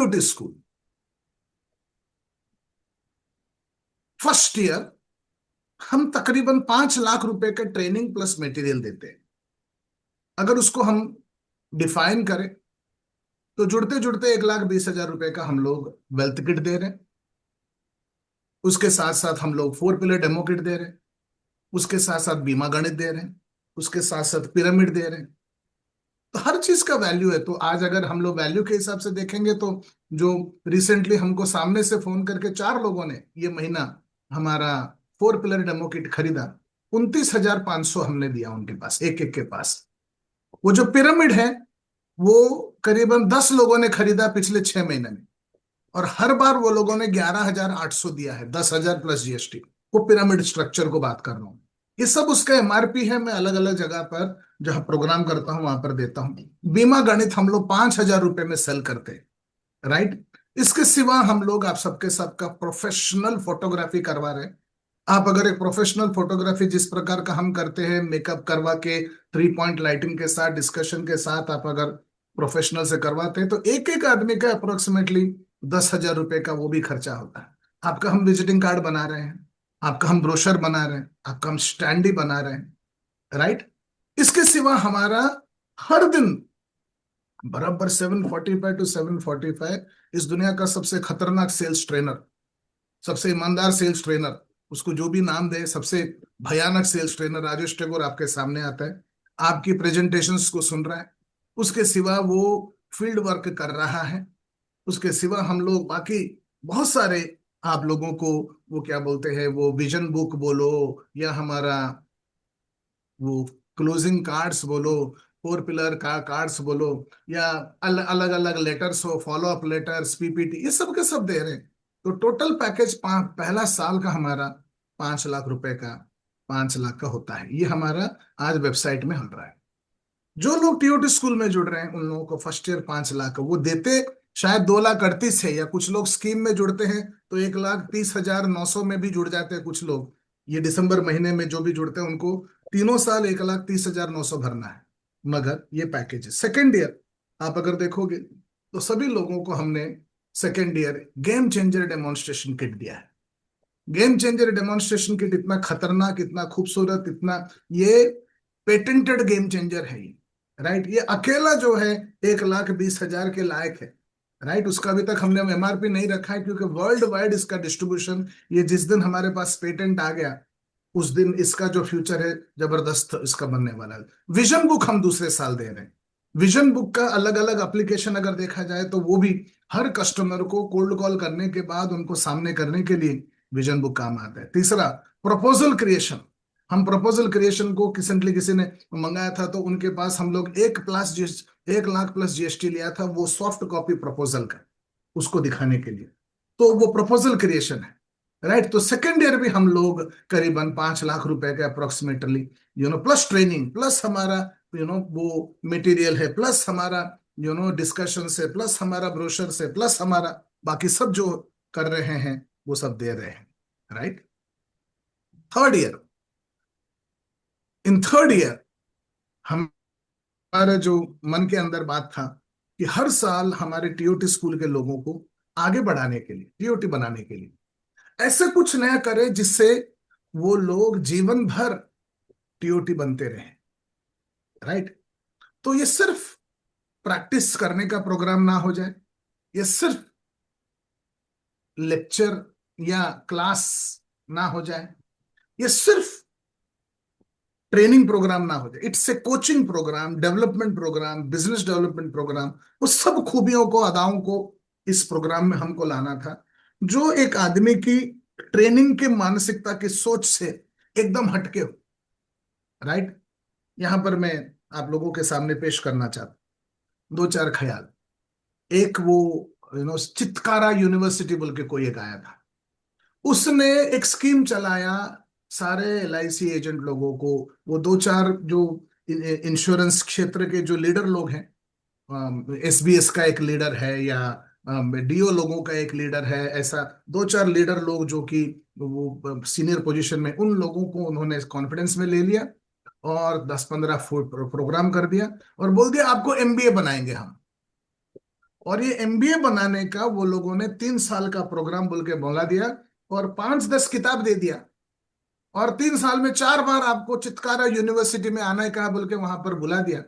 TOT school first year हम तकरीबन 5 लाख रुपए का ट्रेनिंग प्लस मटेरियल देते हैं। अगर उसको हम डिफाइन करें तो जुड़ते जुड़ते 1,20,000 रुपए का हम लोग वेल्थ किट दे रहे हैं। उसके साथ साथ हम लोग 4 पिलर डेमो किट दे रहे हैं। उसके साथ साथ बीमा गणित दे रहे हैं। उसके साथ साथ पिरामिड दे रहे हैं। तो हर चीज का वैल्यू है। तो आज अगर हम लोग वैल्यू के हिसाब से देखेंगे तो जो रिसेंटली हमको सामने से फोन करके 4 लोगों ने ये महीना हमारा 4 पिलर डेमो किट खरीदा, 29,500 हमने दिया उनके पास, एक एक के पास। वो जो पिरामिड है वो करीबन 10 लोगों ने खरीदा पिछले 6 महीने में, और हर बार वो लोगों ने 11,800 दिया है, 10,000 प्लस जीएसटी। वो पिरामिड स्ट्रक्चर को बात कर रहा हूँ। ये सब उसका एमआरपी है। मैं अलग अलग जगह पर जहां प्रोग्राम करता हूं वहां पर देता हूं। बीमा गणित हम लोग 5,000 रुपए में सेल करते हैं, राइट। इसके सिवा हम लोग आप सबके सबका प्रोफेशनल फोटोग्राफी करवा रहे हैं। आप अगर एक प्रोफेशनल फोटोग्राफी जिस प्रकार का हम करते हैं, मेकअप करवा के 3 पॉइंट लाइटिंग के साथ डिस्कशन के साथ, आप अगर प्रोफेशनल से करवाते हैं तो एक एक आदमी का अप्रोक्सीमेटली 10,000 रुपए का वो भी खर्चा होता है। आपका हम विजिटिंग कार्ड बना रहे हैं, आपका हम ब्रोशर बना रहे हैं, आपका हम स्टैंडी बना रहे हैं, राइट। इसके सिवा हमारा हर दिन बराबर 7:45 टू 7:45 इस दुनिया का सबसे खतरनाक सेल्स ट्रेनर, सबसे ईमानदार सेल्स ट्रेनर, उसको जो भी नाम दे, सबसे भयानक सेल्स ट्रेनर राजेश टेगोर आपके सामने आता है, आपकी प्रेजेंटेशंस को सुन रहा है। उसके सिवा वो फील्ड वर्क कर रहा है। उसके सिवा हम लोग बाकी बहुत सारे आप लोगों को वो क्या बोलते हैं, वो विजन बुक बोलो या हमारा वो क्लोजिंग कार्ड्स बोलो, 4 पिलर का कार्ड्स बोलो, या अलग अलग लेटर्स हो, फॉलो अप लेटर्स, पीपीटी, ये सब के सब दे रहे हैं। तो टोटल पैकेज पहला साल का हमारा 5 लाख रुपए का, 5 लाख का होता है। ये हमारा आज वेबसाइट में हो रहा है। जो लोग टीओटी स्कूल में जुड़ रहे हैं उन लोगों को फर्स्ट ईयर 5 लाख का वो देते। शायद 2,38,000 है, या कुछ लोग स्कीम में जुड़ते हैं तो 1,30,900 में भी जुड़ जाते हैं कुछ लोग। ये दिसंबर महीने में जो भी जुड़ते हैं उनको तीनों साल 1,30,900 भरना है। मगर ये पैकेज है। सेकेंड ईयर आप अगर देखोगे तो सभी लोगों को हमने second year game changer demonstration kit दिया है। गेम चेंजर डेमोन्स्ट्रेशन किट इतना खतरनाक, इतना खूबसूरत, इतना ये पेटेंटेड गेम चेंजर है ये, राइट। ये अकेला जो है 1,20,000 के लायक है, राइट। उसका अभी तक हमने एमआरपी नहीं रखा है क्योंकि वर्ल्ड वाइड इसका डिस्ट्रीब्यूशन, ये जिस दिन हमारे पास पेटेंट आ गया उस दिन इसका जो फ्यूचर है जबरदस्त इसका बनने वाला है। विजन बुक हम दूसरे साल दे रहे हैं। विजन बुक का अलग अलग एप्लीकेशन अगर देखा जाए तो वो भी हर कस्टमर को कोल्ड कॉल करने के बाद उनको सामने करने के लिए विजन बुक काम आता है। तीसरा, प्रपोजल क्रिएशन। हम प्रपोजल क्रिएशन को रिसेंटली किसी ने मंगाया था तो उनके पास हम लोग 1 लाख प्लस जीएसटी लिया था, वो सॉफ्ट कॉपी प्रपोजल का, उसको दिखाने के लिए। तो वो प्रपोजल क्रिएशन है, राइट। तो सेकेंड ईयर भी हम लोग करीबन 5 लाख रुपए के अप्रोक्सीमेटली प्लस ट्रेनिंग, प्लस हमारा वो मटेरियल है, प्लस हमारा डिस्कशन से, प्लस हमारा ब्रोशर से, प्लस हमारा बाकी सब जो कर रहे हैं वो सब दे रहे हैं, right. Third year, in third year हमारा जो मन के अंदर बात था कि हर साल हमारे टीओटी स्कूल के लोगों को आगे बढ़ाने के लिए, टीओटी बनाने के लिए ऐसे कुछ नया करें जिससे वो लोग जीवन भर टीओटी बनते रहें, राइट। तो ये सिर्फ प्रैक्टिस करने का प्रोग्राम ना हो जाए, ये सिर्फ लेक्चर या क्लास ना हो जाए, ये सिर्फ ट्रेनिंग प्रोग्राम ना हो जाए। It's a coaching program, development program, business development program. उस सब खूबियों को, अदाओं को इस प्रोग्राम में हमको लाना था जो एक आदमी की ट्रेनिंग के मानसिकता की सोच से एकदम हटके हो, राइट। यहां पर मैं आप लोगों के सामने पेश करना चाहता हूं 2-4 ख्याल। एक वो चित्कारा यूनिवर्सिटी बोल के कोई एक आया था, उसने एक स्कीम चलाया सारे एलआईसी एजेंट लोगों को। वो 2-4 जो इंश्योरेंस क्षेत्र के जो लीडर लोग हैं, एसबीएस का एक लीडर है या डीओ लोगों का एक लीडर है, ऐसा 2-4 लीडर लोग जो कि वो सीनियर पोजीशन में, उन लोगों को उन्होंने कॉन्फिडेंस में ले लिया और 10-15 फुट प्रोग्राम कर दिया और बोल दिया आपको एमबीए बनाएंगे हम। और ये एमबीए बनाने का वो लोगों ने 3 साल का प्रोग्राम बोल के बोला दिया, और 5-10 किताब दे दिया, और 3 साल में 4 बार आपको चित्कारा यूनिवर्सिटी में आना है कहा बोल के वहां पर बुला दिया,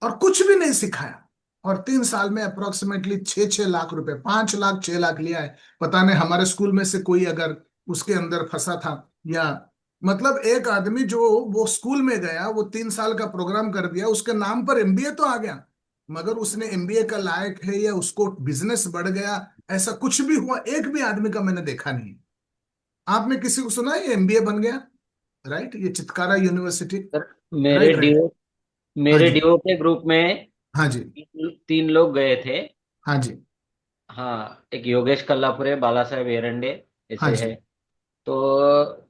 और कुछ भी नहीं सिखाया। और 3 साल में अप्रोक्सीमेटली 6-6 लाख रुपए, 5 लाख 6 लाख लिया है। पता नहीं हमारे स्कूल में से कोई अगर उसके अंदर फंसा था, या मतलब एक आदमी जो वो स्कूल में गया, वो 3 साल का प्रोग्राम कर दिया, उसके नाम पर एमबीए तो आ गया, मगर उसने एमबीए का लायक है या उसको बिजनेस बढ़ गया, ऐसा कुछ भी हुआ एक भी आदमी का मैंने देखा नहीं। आपने किसी को सुना है ये एमबीए बन गया? राइट, ये चित्कारा यूनिवर्सिटी। सर, मेरे राइट राइट। डीओ हाँ मेरे जी। डीओ के ग्रुप में हाँ जी। तीन लोग गए थे। हाँ जी। हाँ, एक योगेश कल्लापुरे, बाला साहेब एरंडे हाँ ऐसे जी। है। तो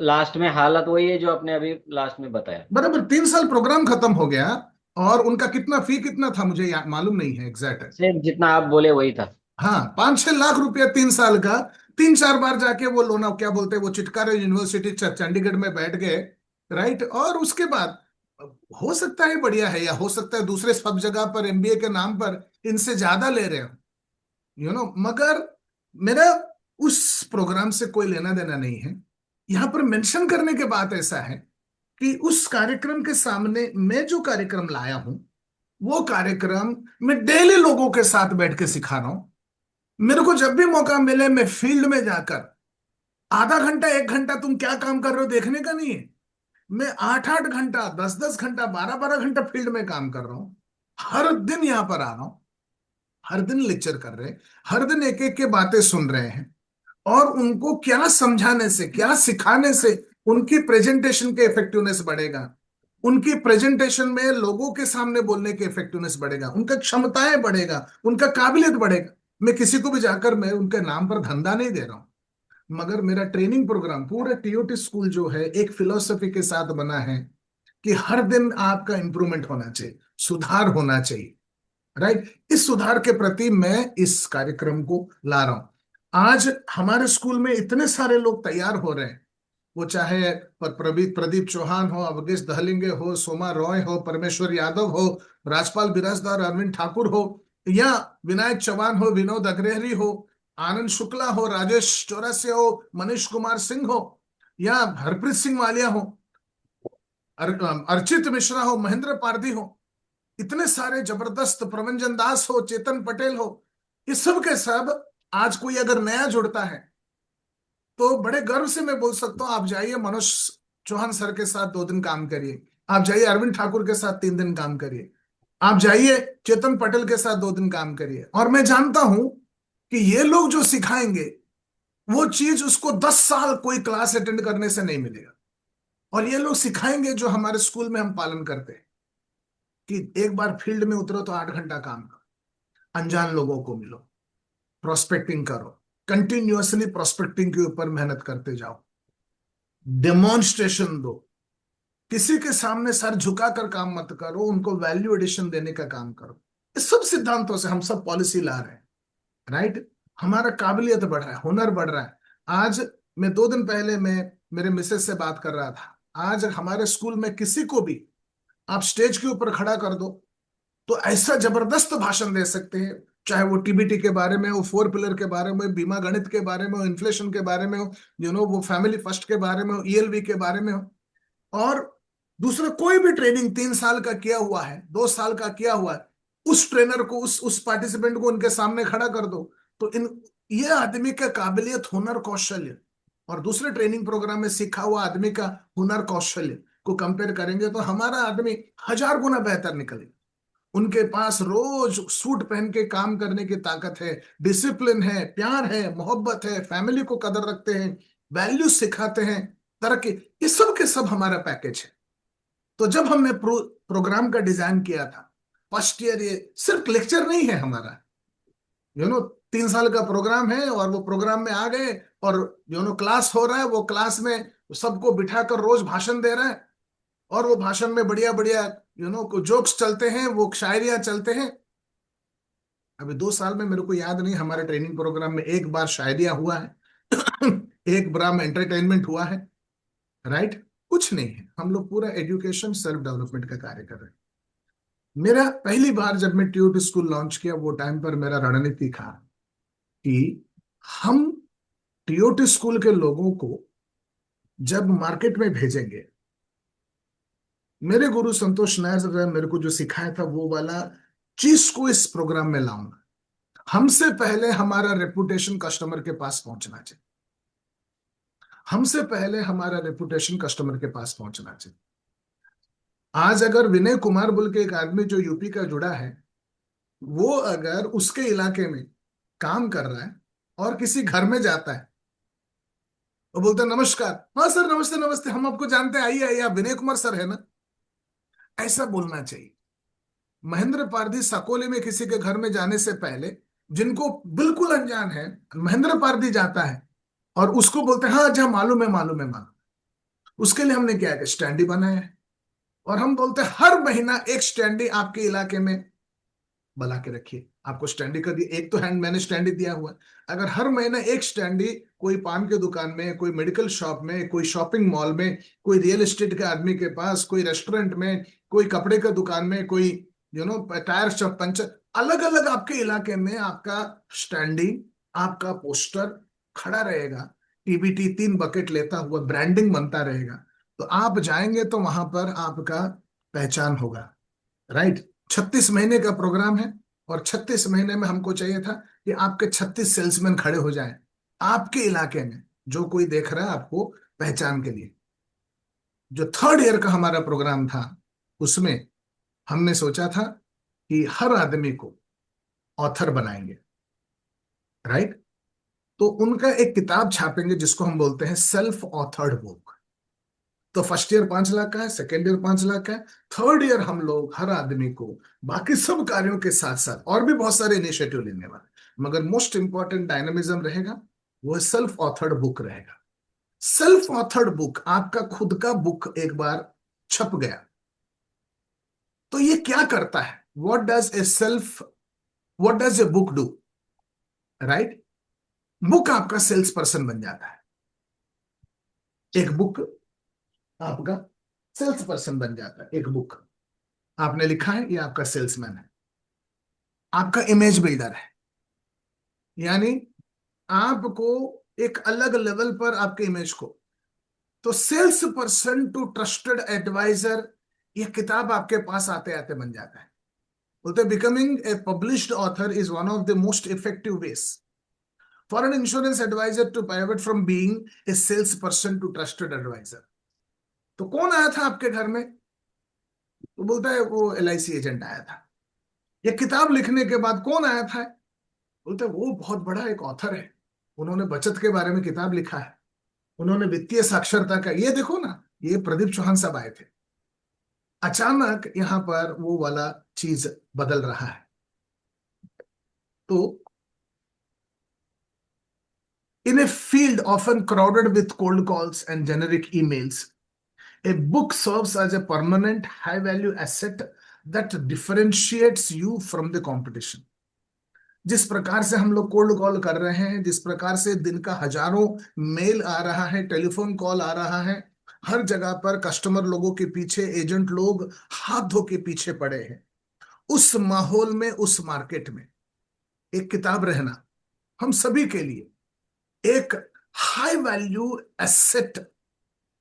लास्ट में हालत वही है जो आपने अभी लास्ट में बताया। बराबर, 3 साल प्रोग्राम खत्म हो गया, और उनका कितना फी कितना था मुझे मालूम नहीं है एग्जैक्ट। सेम जितना आप बोले वही था। हाँ, 5-6 लाख रुपया 3 साल का। 3-4 बार जाके वो लोना क्या बोलते हैं, वो चिटकारा यूनिवर्सिटी चंडीगढ़ में बैठ गए। राइट, और उसके बाद हो सकता है बढ़िया है, या हो सकता है दूसरे सब जगह पर एमबीए के नाम पर इनसे ज्यादा ले रहे हो, मगर मेरा उस प्रोग्राम से कोई लेना देना नहीं है। यहां पर मेंशन करने के बात ऐसा है कि उस कार्यक्रम के सामने मैं जो कार्यक्रम लाया हूं, वो कार्यक्रम मैं डेली लोगों के साथ बैठ के सिखा रहा हूं। मेरे को जब भी मौका मिले मैं फील्ड में जाकर आधा घंटा 1 घंटा तुम क्या काम कर रहे हो देखने का नहीं है। मैं 8-8 घंटा, 10-10 घंटा, 12-12 घंटा फील्ड में काम कर रहा हूं। हर दिन यहां पर आ रहा हूं, हर दिन लेक्चर कर रहे हैं, हर दिन एक एक के बातें सुन रहे हैं, और उनको क्या समझाने से, क्या सिखाने से उनकी प्रेजेंटेशन के इफेक्टिवनेस बढ़ेगा, उनकी प्रेजेंटेशन में लोगों के सामने बोलने के इफेक्टिवनेस बढ़ेगा, उनका क्षमताएं बढ़ेगा, उनका काबिलियत बढ़ेगा। मैं किसी को भी जाकर मैं उनके नाम पर धंधा नहीं दे रहा हूं, मगर मेरा ट्रेनिंग प्रोग्राम पूरा टीओटी स्कूल जो है एक फिलोसफी के साथ बना है कि हर दिन आपका इंप्रूवमेंट होना चाहिए, सुधार होना चाहिए। राइट, इस सुधार के प्रति मैं इस कार्यक्रम को ला रहा हूं। आज हमारे स्कूल में इतने सारे लोग तैयार हो रहे हैं, वो चाहे प्रदीप प्रदीप चौहान हो, अवगेश दहलिंगे हो, सोमा रॉय हो, परमेश्वर यादव हो, राजपाल बिराजदार, अरविंद ठाकुर हो, या विनायक चौहान हो, विनोद अग्रहरी हो, आनंद शुक्ला हो, राजेश चौरसिया हो, मनीष कुमार सिंह हो, या हरप्रीत सिंह मालिया हो, अर्चित मिश्रा हो, महेंद्र पारधी हो, इतने सारे जबरदस्त, प्रवंजन दास हो, चेतन पटेल हो, ये सब के सब। आज कोई अगर नया जुड़ता है तो बड़े गर्व से मैं बोल सकता हूं, आप जाइए मनोज चौहान सर के साथ 2 दिन काम करिए, आप जाइए अरविंद ठाकुर के साथ 3 दिन काम करिए, आप जाइए चेतन पटेल के साथ 2 दिन काम करिए, और मैं जानता हूं कि ये लोग जो सिखाएंगे वो चीज उसको 10 साल कोई क्लास अटेंड करने से नहीं मिलेगा। और ये लोग सिखाएंगे जो हमारे स्कूल में हम पालन करते हैं कि एक बार फील्ड में उतरो तो 8 घंटा काम करो, अनजान लोगों को मिलो, प्रोस्पेक्टिंग करो, कंटिन्यूअसली प्रोस्पेक्टिंग के ऊपर मेहनत करते जाओ, डेमोन्स्ट्रेशन दो, किसी के सामने सर झुकाकर काम मत करो, उनको वैल्यू एडिशन देने का काम करो। इस सब सिद्धांतों से हम सब पॉलिसी ला रहे हैं। राइट, हमारा काबिलियत बढ़ रहा है, हुनर बढ़ रहा है। आज मैं 2 दिन पहले मैं मेरे मिसेज से बात कर रहा था, आज हमारे स्कूल में किसी को भी आप स्टेज के ऊपर खड़ा कर दो तो ऐसा जबरदस्त भाषण दे सकते हैं, चाहे वो टीबीटी के बारे में हो, 4 पिलर के बारे में, बीमा गणित के बारे में हो, इन्फ्लेशन के बारे में हो, वो फैमिली फर्स्ट के बारे में हो, ईएलवी के बारे में हो, और दूसरा कोई भी ट्रेनिंग 3 साल का किया हुआ है, 2 साल का किया हुआ है, उस ट्रेनर को, उस पार्टिसिपेंट को उनके सामने खड़ा कर दो, तो इन ये आदमी का काबिलियत, हुनर, कौशल्य, और दूसरे ट्रेनिंग प्रोग्राम में सीखा हुआ आदमी का हुनर, कौशल्य को कंपेयर करेंगे तो हमारा आदमी 1000 गुना बेहतर निकलेगा। उनके पास रोज सूट पहन के काम करने की ताकत है, डिसिप्लिन है, प्यार है, मोहब्बत है, फैमिली को कदर रखते हैं, वैल्यू सिखाते हैं, तरक्की, ये सब के सब हमारा पैकेज है। तो जब हमने प्रोग्राम का डिजाइन किया था फर्स्ट ईयर, ये सिर्फ लेक्चर नहीं है हमारा, 3 साल का प्रोग्राम है, और वो प्रोग्राम में आ गए, और क्लास हो रहा है, वो क्लास में सबको बिठाकर रोज भाषण दे रहा है, और वो भाषण में बढ़िया बढ़िया जोक्स चलते हैं, वो शायरियां चलते हैं। अभी 2 साल में मेरे को याद नहीं हमारे ट्रेनिंग प्रोग्राम में एक बार शायरिया हुआ है एक बार में एंटरटेनमेंट हुआ है। राइट, कुछ नहीं है, हम लोग पूरा एजुकेशन सेल्फ डेवलपमेंट का कार्य कर रहे हैं। मेरा पहली बार जब मैं ट्यूट स्कूल लॉन्च किया, वो टाइम पर मेरा रणनीति था कि हम टीओटी स्कूल के लोगों को जब मार्केट में भेजेंगे, मेरे गुरु संतोष नायर ने मेरे को जो सिखाया था वो वाला चीज को इस प्रोग्राम में लाऊंगा। हमसे पहले हमारा रेपुटेशन कस्टमर के पास पहुंचना चाहिए। हमसे पहले हमारा रेपुटेशन कस्टमर के पास पहुंचना चाहिए। आज अगर विनय कुमार बोल के एक आदमी जो यूपी का जुड़ा है, वो अगर उसके इलाके में काम कर रहा है और किसी घर में जाता है, वो बोलता है नमस्कार, हाँ सर नमस्ते नमस्ते, हम आपको जानते हैं, आइए आइए, आप विनय कुमार सर है ना, ऐसा बोलना चाहिए। महेंद्र पारधी सकोली में किसी के घर में जाने से पहले, जिनको बिल्कुल अनजान है, महेंद्र पारधी जाता है और उसको बोलते हैं हाँ अच्छा मालूम है मालूम है मालूम। उसके लिए हमने क्या है, स्टैंडी बनाया है। और हम बोलते हैं हर महीना एक स्टैंडी आपके इलाके में बना के रखिए। आपको स्टैंडी का दिया, एक तो हैंड मैंने स्टैंडी दिया हुआ है। अगर हर महीना एक स्टैंडी कोई पान की दुकान में, कोई मेडिकल शॉप में, कोई शॉपिंग मॉल में, कोई रियल एस्टेट के आदमी के पास, कोई रेस्टोरेंट में, कोई कपड़े का दुकान में, कोई टायर शॉप, पंचर, अलग अलग आपके इलाके में आपका स्टैंडिंग, आपका पोस्टर खड़ा रहेगा, टीबीटी 3 बकेट लेता हुआ ब्रांडिंग बनता रहेगा, तो आप जाएंगे तो वहां पर आपका पहचान होगा। राइट। 36 महीने का प्रोग्राम है, और 36 महीने में हमको चाहिए था कि आपके 36 सेल्समैन खड़े हो जाएं आपके इलाके में, जो कोई देख रहा है आपको पहचान के लिए। जो 3rd ईयर का हमारा प्रोग्राम था, उसमें हमने सोचा था कि हर आदमी को ऑथर बनाएंगे। राइट। तो उनका एक किताब छापेंगे जिसको हम बोलते हैं सेल्फ ऑथर्ड बुक। तो फर्स्ट ईयर 5 लाख का है, सेकेंड ईयर 5 लाख का है, 3rd ईयर हम लोग हर आदमी को बाकी सब कार्यों के साथ साथ और भी बहुत सारे इनिशिएटिव लेने वाले, मगर मोस्ट इंपॉर्टेंट डायनामिज्म रहेगा, वो सेल्फ ऑथर्ड बुक रहेगा। सेल्फ ऑथर्ड बुक, आपका खुद का बुक एक बार छप गया तो ये क्या करता है, what does a book do? Right. Book आपका सेल्स पर्सन बन जाता है। एक बुक आपका सेल्स पर्सन बन जाता है। एक बुक आपने लिखा है, ये आपका सेल्समैन है, आपका इमेज बिल्डर है। यानी आपको एक अलग लेवल पर आपके इमेज को, तो sales person to trusted advisor, ये किताब आपके पास आते आते बन जाता है। बोलते becoming a published author is one of the most effective ways for an insurance advisor to pivot from being a sales person to trusted advisor. तो कौन आया था आपके घर में? तो बोलता है वो LIC एजेंट आया था। ये किताब लिखने के बाद कौन आया था? बोलते वो बहुत बड़ा एक ऑथर है, उन्होंने बचत के बारे में किताब लिखा है, उन्होंने वित्तीय साक्षरता का, ये देखो ना, ये प्रदीप चौहान साहब आए थे। अचानक यहाँ पर वो वाला चीज बदल रहा है। तो in a field often crowded with cold calls and generic emails, a book serves as a permanent high value asset that differentiates you from the competition। जिस प्रकार से हम लोग कोल्ड कॉल कर रहे हैं, जिस प्रकार से दिन का हजारों मेल आ रहा है, टेलीफोन कॉल आ रहा है, हर जगह पर कस्टमर लोगों के पीछे एजेंट लोग हाथ धो के पीछे पड़े हैं, उस माहौल में, उस मार्केट में एक किताब रहना हम सभी के लिए एक हाई वैल्यू एसेट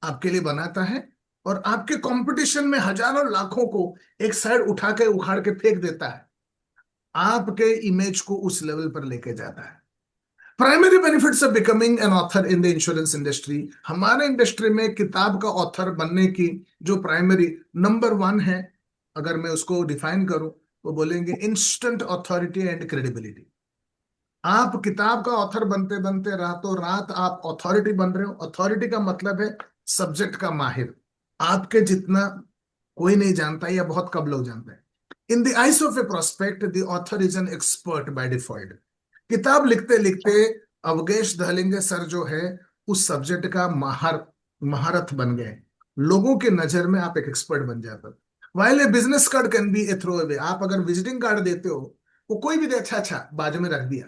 आपके लिए बनाता है, और आपके कंपटीशन में हजारों लाखों को एक साइड उठा के उखाड़ के फेंक देता है, आपके इमेज को उस लेवल पर लेके जाता है। Primary benefits of becoming an author in the insurance industry, हमारे इंडस्ट्री में किताब का ऑथर बनने की जो प्राइमरी नंबर 1 है, अगर मैं उसको डिफाइन करूं तो बोलेंगे इंस्टेंट ऑथोरिटी एंड क्रेडिबिलिटी। आप किताब का ऑथर बनते बनते रातों रात आप अथॉरिटी बन रहे हो। अथॉरिटी का मतलब है सब्जेक्ट का माहिर, आपके जितना कोई नहीं जानता या बहुत कम लोग जानते हैं। In the eyes of A prospect the author is an expert by default. किताब लिखते लिखते अवगेश दहलिंगे सर जो है उस सब्जेक्ट का महारथ बन गए। लोगों के नजर में आप एक एक्सपर्ट बन जाते हो। While a business card can be a throw away, आप अगर विजिटिंग कार्ड देते हो, वो कोई भी दे, अच्छा अच्छा बाजू में रख दिया,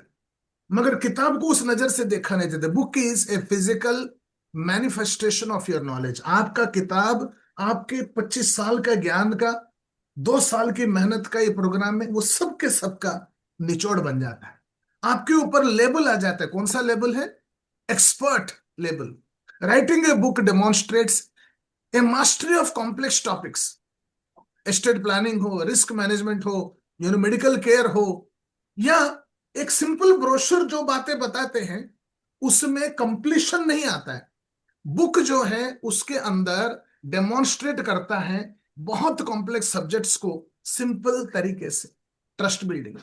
मगर किताब को उस नजर से देखा नहीं जाता। Book is a physical manifestation of your knowledge. आपका किताब आपके 25 साल का ज्ञान का 2 साल की मेहनत का ये प्रोग्राम है, वो सबके सबका निचोड़ बन जाता है। आपके ऊपर लेबल आ जाता है। कौन सा लेबल है? Expert label. Writing a book demonstrates A mastery of complex topics. Estate planning हो, रिस्क मैनेजमेंट हो, मेडिकल केयर हो, या एक सिंपल ब्रोशर जो बातें बताते हैं, उसमें कंप्लीशन नहीं आता है। बुक जो है उसके अंदर डेमोन्स्ट्रेट करता है बहुत कॉम्प्लेक्स सब्जेक्ट्स को सिंपल तरीके से। Trust building.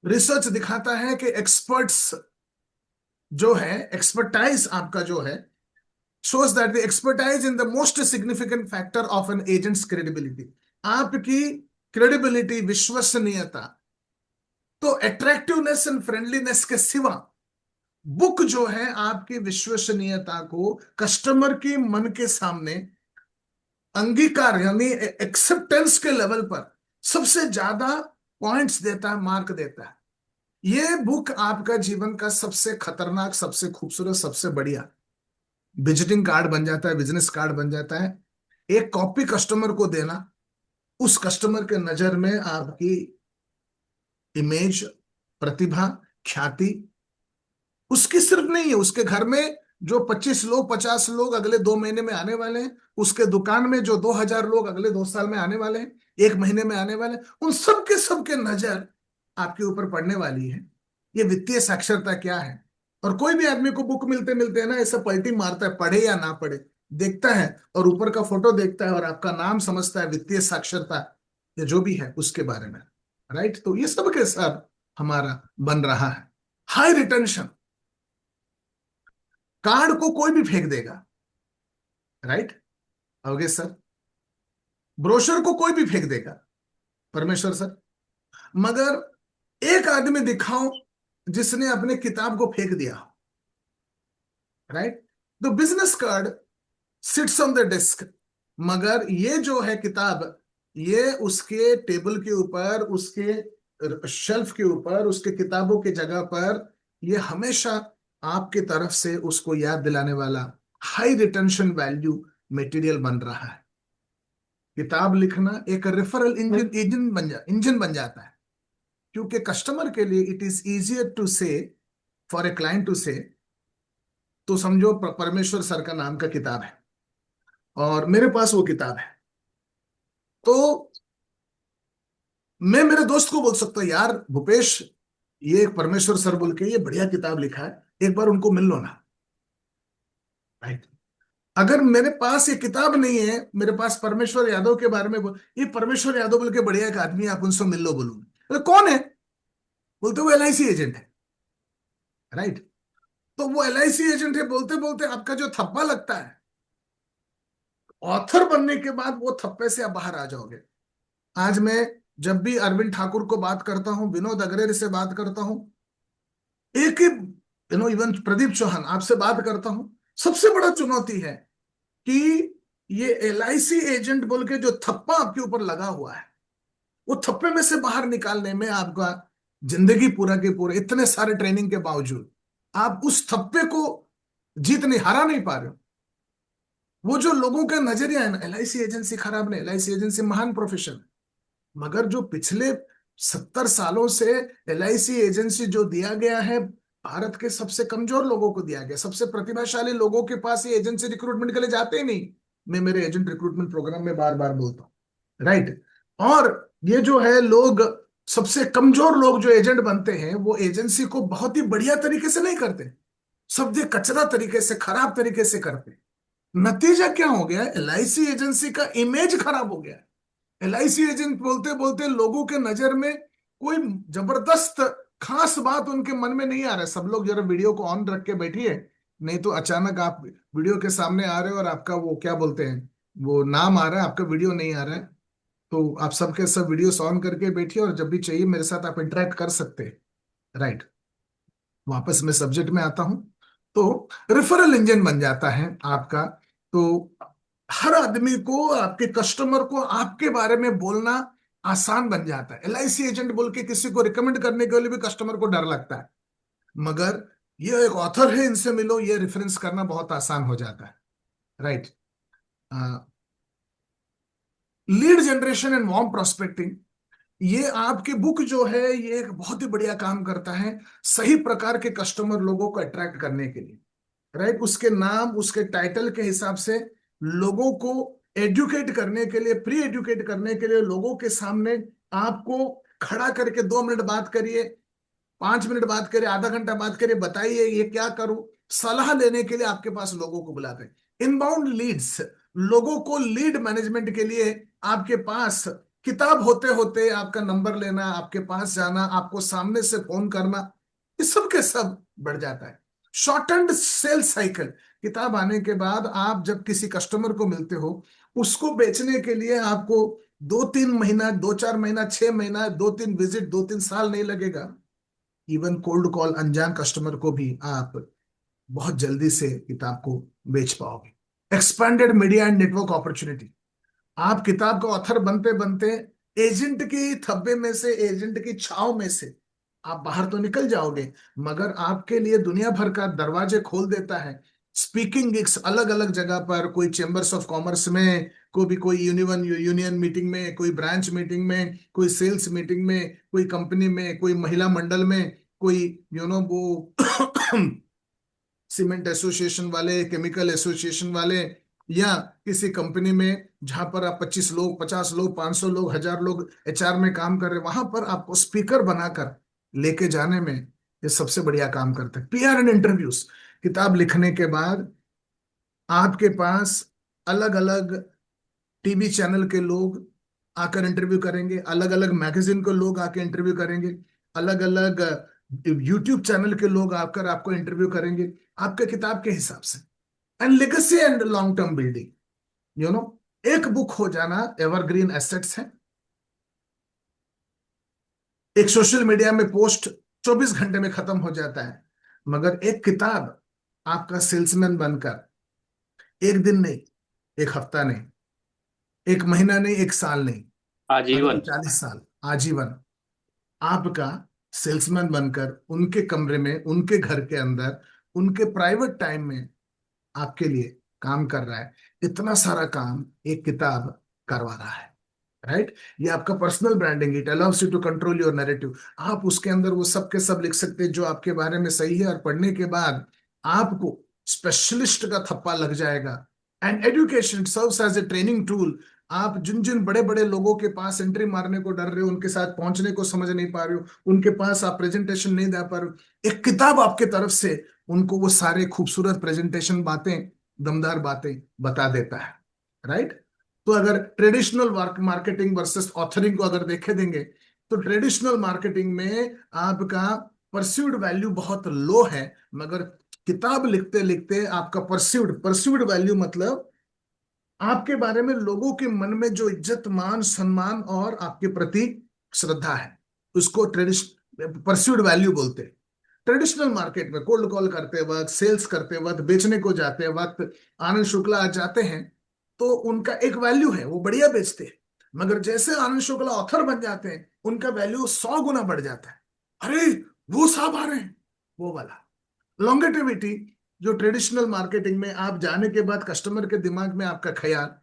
रिसर्च दिखाता है कि एक्सपर्ट्स जो है, एक्सपर्टाइज आपका जो है, shows that the expertise in the most significant factor of an agent's credibility। आपकी क्रेडिबिलिटी, विश्वसनीयता, तो अट्रैक्टिवनेस एंड फ्रेंडलीनेस के सिवा बुक जो है आपकी विश्वसनीयता को कस्टमर की मन के सामने अंगीकार यानी एक्सेप्टेंस के लेवल पर सबसे ज्यादा पॉइंट्स देता है, मार्क देता है। ये बुक आपका जीवन का सबसे खतरनाक, सबसे खूबसूरत, सबसे बढ़िया विजिटिंग कार्ड बन जाता है, बिजनेस कार्ड बन जाता है। एक कॉपी कस्टमर को देना, उस कस्टमर के नजर में आपकी इमेज, प्रतिभा, ख्याति उसकी सिर्फ नहीं है, उसके घर में जो 25 लोग, 50 लोग अगले 2 महीने में आने वाले हैं, उसके दुकान में जो 2000 लोग अगले 2 साल में आने वाले हैं, 1 महीने में आने वाले हैं, उन सबके नजर आपके ऊपर पड़ने वाली है। ये वित्तीय साक्षरता क्या है? और कोई भी आदमी को बुक मिलते मिलते है ना, ऐसा पलटी मारता है, पढ़े या ना पढ़े, देखता है और ऊपर का फोटो देखता है और आपका नाम समझता है, वित्तीय साक्षरता या जो भी है उसके बारे में। राइट? तो ये सब के साथ हमारा बन रहा है। High retention. कार्ड को कोई भी फेंक देगा। राइट? Okay sir. ब्रोशर को कोई भी फेंक देगा, परमेश्वर सर। मगर एक आदमी दिखाओ जिसने अपने किताब को फेंक दिया। Right? The business card sits on the desk. मगर ये जो है किताब, ये उसके टेबल के ऊपर, उसके शेल्फ के ऊपर, उसके किताबों की जगह पर, ये हमेशा आपकी तरफ से उसको याद दिलाने वाला हाई रिटेंशन वैल्यू मटेरियल बन रहा है। किताब लिखना एक रेफरल इंजन बन जाता है, क्योंकि कस्टमर के लिए इट इज इजियर टू से, फॉर ए क्लाइंट टू से, तो समझो परमेश्वर सर का नाम का किताब है और मेरे पास वो किताब है, तो मैं मेरे दोस्त को बोल सकता हूँ, यार भूपेश, ये परमेश्वर सर बोल के ये बढ़िया किताब लिखा है, एक बार उनको मिल लो ना। राइट? अगर मेरे पास ये किताब नहीं है, मेरे पास परमेश्वर यादव के बारे में ये परमेश्वर यादव बोल के बढ़िया एक आदमी है, आप उनसे मिल लो, बोलूंगा अरे कौन है? बोलते वो एलआईसी एजेंट है। राइट? तो वो एलआईसी एजेंट है बोलते बोलते आपका जो थप्पा लगता है, ऑथर बनने के बाद वो थप्पे से आप बाहर आ जाओगे। आज मैं जब भी अरविंद ठाकुर को बात करता हूं, विनोद अग्रवाल से बात करता हूं, एक ही इवन प्रदीप चौहान आपसे बात करता हूं, सबसे बड़ा चुनौती है कि ये एलआईसी एजेंट बोल के जो थप्पा आपके ऊपर लगा हुआ है, वो थप्पे में से बाहर निकालने में आपका जिंदगी पूरा के पूरे इतने सारे ट्रेनिंग के बावजूद आप उस थप्पे को जीत नहीं, हरा नहीं पा रहे हो। वो जो लोगों का नजरिया है ना, एलआईसी एजेंसी खराब नहीं, एलआईसी एजेंसी महान प्रोफेशन। मगर जो पिछले 70 सालों से एलआईसी एजेंसी जो दिया गया है, भारत के सबसे कमजोर लोगों को दिया गया, सबसे प्रतिभाशाली लोगों के पास ये एजेंसी रिक्रूटमेंट के लिए जाते ही नहीं। मैं मेरे एजेंट रिक्रूटमेंट प्रोग्राम में बार बार बोलता हूँ। राइट? और ये जो है लोग, सबसे कमजोर लोग जो एजेंट बनते हैं, वो एजेंसी को बहुत ही बढ़िया तरीके से नहीं करते, सब ये कचरा तरीके से, खराब तरीके से करते हैं। नतीजा क्या हो गया? एलआईसी एजेंसी का इमेज खराब हो गया। एलआईसी एजेंट बोलते बोलते लोगों के नजर में कोई जबरदस्त खास बात उनके मन में नहीं आ रहा है। सब लोग जरा वीडियो को ऑन रख के बैठिए, नहीं तो अचानक आप वीडियो के सामने आ रहे हो और आपका वो क्या बोलते हैं, वो नाम आ रहा है, आपका वीडियो नहीं आ रहा है। तो आप सबके सब वीडियोस ऑन करके बैठिए और जब भी चाहिए मेरे साथ आप इंटरेक्ट कर सकते हैं। राइट? वापस मैं सब्जेक्ट में आता हूं। तो रेफरल इंजन बन जाता है आपका। तो हर आदमी को, आपके कस्टमर को आपके बारे में बोलना आसान बन जाता है। एलआईसी एजेंट बोल के किसी को रिकमेंड करने के लिए भी कस्टमर को डर लगता है, मगर ये एक ऑथर है, इनसे मिलो, ये रेफरेंस करना बहुत आसान हो जाता है। Right? Lead generation and warm prospecting, ये आपके बुक जो है ये एक बहुत ही बढ़िया काम करता है सही प्रकार के कस्टमर लोगों को अट्रैक्ट करने के लिए। राइट, उसके नाम उसके टाइटल के हिसाब से लोगों को एडुकेट करने के लिए, प्री एडुकेट करने के लिए लोगों के सामने आपको खड़ा करके 2 मिनट बात करिए, 5 मिनट बात करिए, आधा घंटा बात करिए, बताइए ये क्या करूं, सलाह लेने के लिए आपके पास लोगों को बुलाते हैं। इनबाउंड लीड्स, लोगों को लीड मैनेजमेंट के लिए आपके पास किताब होते होते आपका नंबर लेना, आपके पास जाना, आपको सामने से फोन करना, ये सब के सब बढ़ जाता है। शॉर्ट सेल्स साइकिल, किताब आने के बाद आप जब किसी कस्टमर को मिलते हो, उसको बेचने के लिए आपको 2-3 महीना, 2-4 महीना, 6 महीना, 2-3 विजिट, 2-3 साल नहीं लगेगा। इवन कोल्ड कॉल अनजान कस्टमर को भी आप बहुत जल्दी से किताब को बेच पाओगे। Expanded media and network opportunity, आप किताब का ऑथर बनते बनते एजेंट की थब्बे में से, एजेंट की छाव में से आप बाहर तो निकल जाओगे, मगर आपके लिए दुनिया भर का दरवाजे खोल देता है। स्पीकिंग गिग्स अलग अलग जगह पर, कोई चेंबर्स ऑफ कॉमर्स में, कोई यूनियन यूनियन मीटिंग में, कोई ब्रांच मीटिंग में, कोई सेल्स मीटिंग में, कोई कंपनी में, कोई महिला मंडल में, कोई वो सीमेंट एसोसिएशन वाले, केमिकल एसोसिएशन वाले, या किसी कंपनी में जहां पर आप 25 लोग, 50 लोग, 500 लोग, 1000 लोग एचआर में काम कर रहे हैं, वहां पर आपको स्पीकर बनाकर लेके जाने में ये सबसे बढ़िया काम करते हैं। पीआर एंड इंटरव्यूज, किताब लिखने के बाद आपके पास अलग अलग टीवी चैनल के लोग आकर इंटरव्यू करेंगे, अलग अलग मैगजीन के लोग आकर इंटरव्यू करेंगे, अलग अलग यूट्यूब चैनल के लोग आकर आपको इंटरव्यू करेंगे आपके किताब के हिसाब से। And legacy and long term building, you know एक बुक हो जाना एवरग्रीन एसेट्स है। एक सोशल मीडिया में पोस्ट 24 घंटे में खत्म हो जाता है, मगर एक किताब आपका सेल्समैन बनकर 1 दिन नहीं, 1 हफ्ता नहीं, 1 महीना नहीं, 1 साल नहीं, अगले आजीवन। 40 साल, आजीवन आपका सेल्समैन बनकर उनके कमरे में, उनके घर के अंदर, उनके प्राइवेट टाइम में आपके लिए काम कर रहा है। इतना सारा काम एक किताब करवा रहा है। राइट, ये आपका personal branding, it allows you to control your narrative. आप उसके अंदर वो सब के सब लिख सकते हैं जो आपके बारे में सही है, और पढ़ने के बाद आपको स्पेशलिस्ट का थप्पा लग जाएगा। And education serves as a training tool. आप जिन जिन बड़े बड़े लोगों के पास एंट्री मारने को डर रहे हो, उनके साथ पहुंचने को समझ नहीं पा रहे हो, उनके पास आप प्रेजेंटेशन नहीं दे पा रहे हो, एक किताब आपके तरफ से उनको वो सारे खूबसूरत प्रेजेंटेशन बातें, दमदार बातें बता देता है। राइट, तो अगर ट्रेडिशनल मार्केटिंग वर्सेस ऑथरिंग को अगर देखे देंगे, तो ट्रेडिशनल मार्केटिंग में आपका परस्यूड वैल्यू बहुत लो है, मगर किताब लिखते लिखते आपका परस्यूड परस्यूड वैल्यू मतलब आपके बारे में लोगों के मन में जो इज्जत, मान, सम्मान और आपके प्रति श्रद्धा है, उसको ट्रेडिशन परस्यूड वैल्यू बोलते हैं। ट्रेडिशनल मार्केट में कोल्ड कॉल करते वक्त, सेल्स करते वक्त, बेचने को जाते वक्त आनंद शुक्ला आ जाते हैं, तो उनका एक वैल्यू है, वो बढ़िया बेचते हैं। मगर जैसे आनंद शुक्ला ऑथर बन जाते हैं, उनका वैल्यू 100 गुना बढ़ जाता है। अरे, वो साहब आ रहे हैं, वो वाला लॉन्गेटिविटी, जो ट्रेडिशनल मार्केटिंग में आप जाने के बाद कस्टमर के दिमाग में आपका ख्याल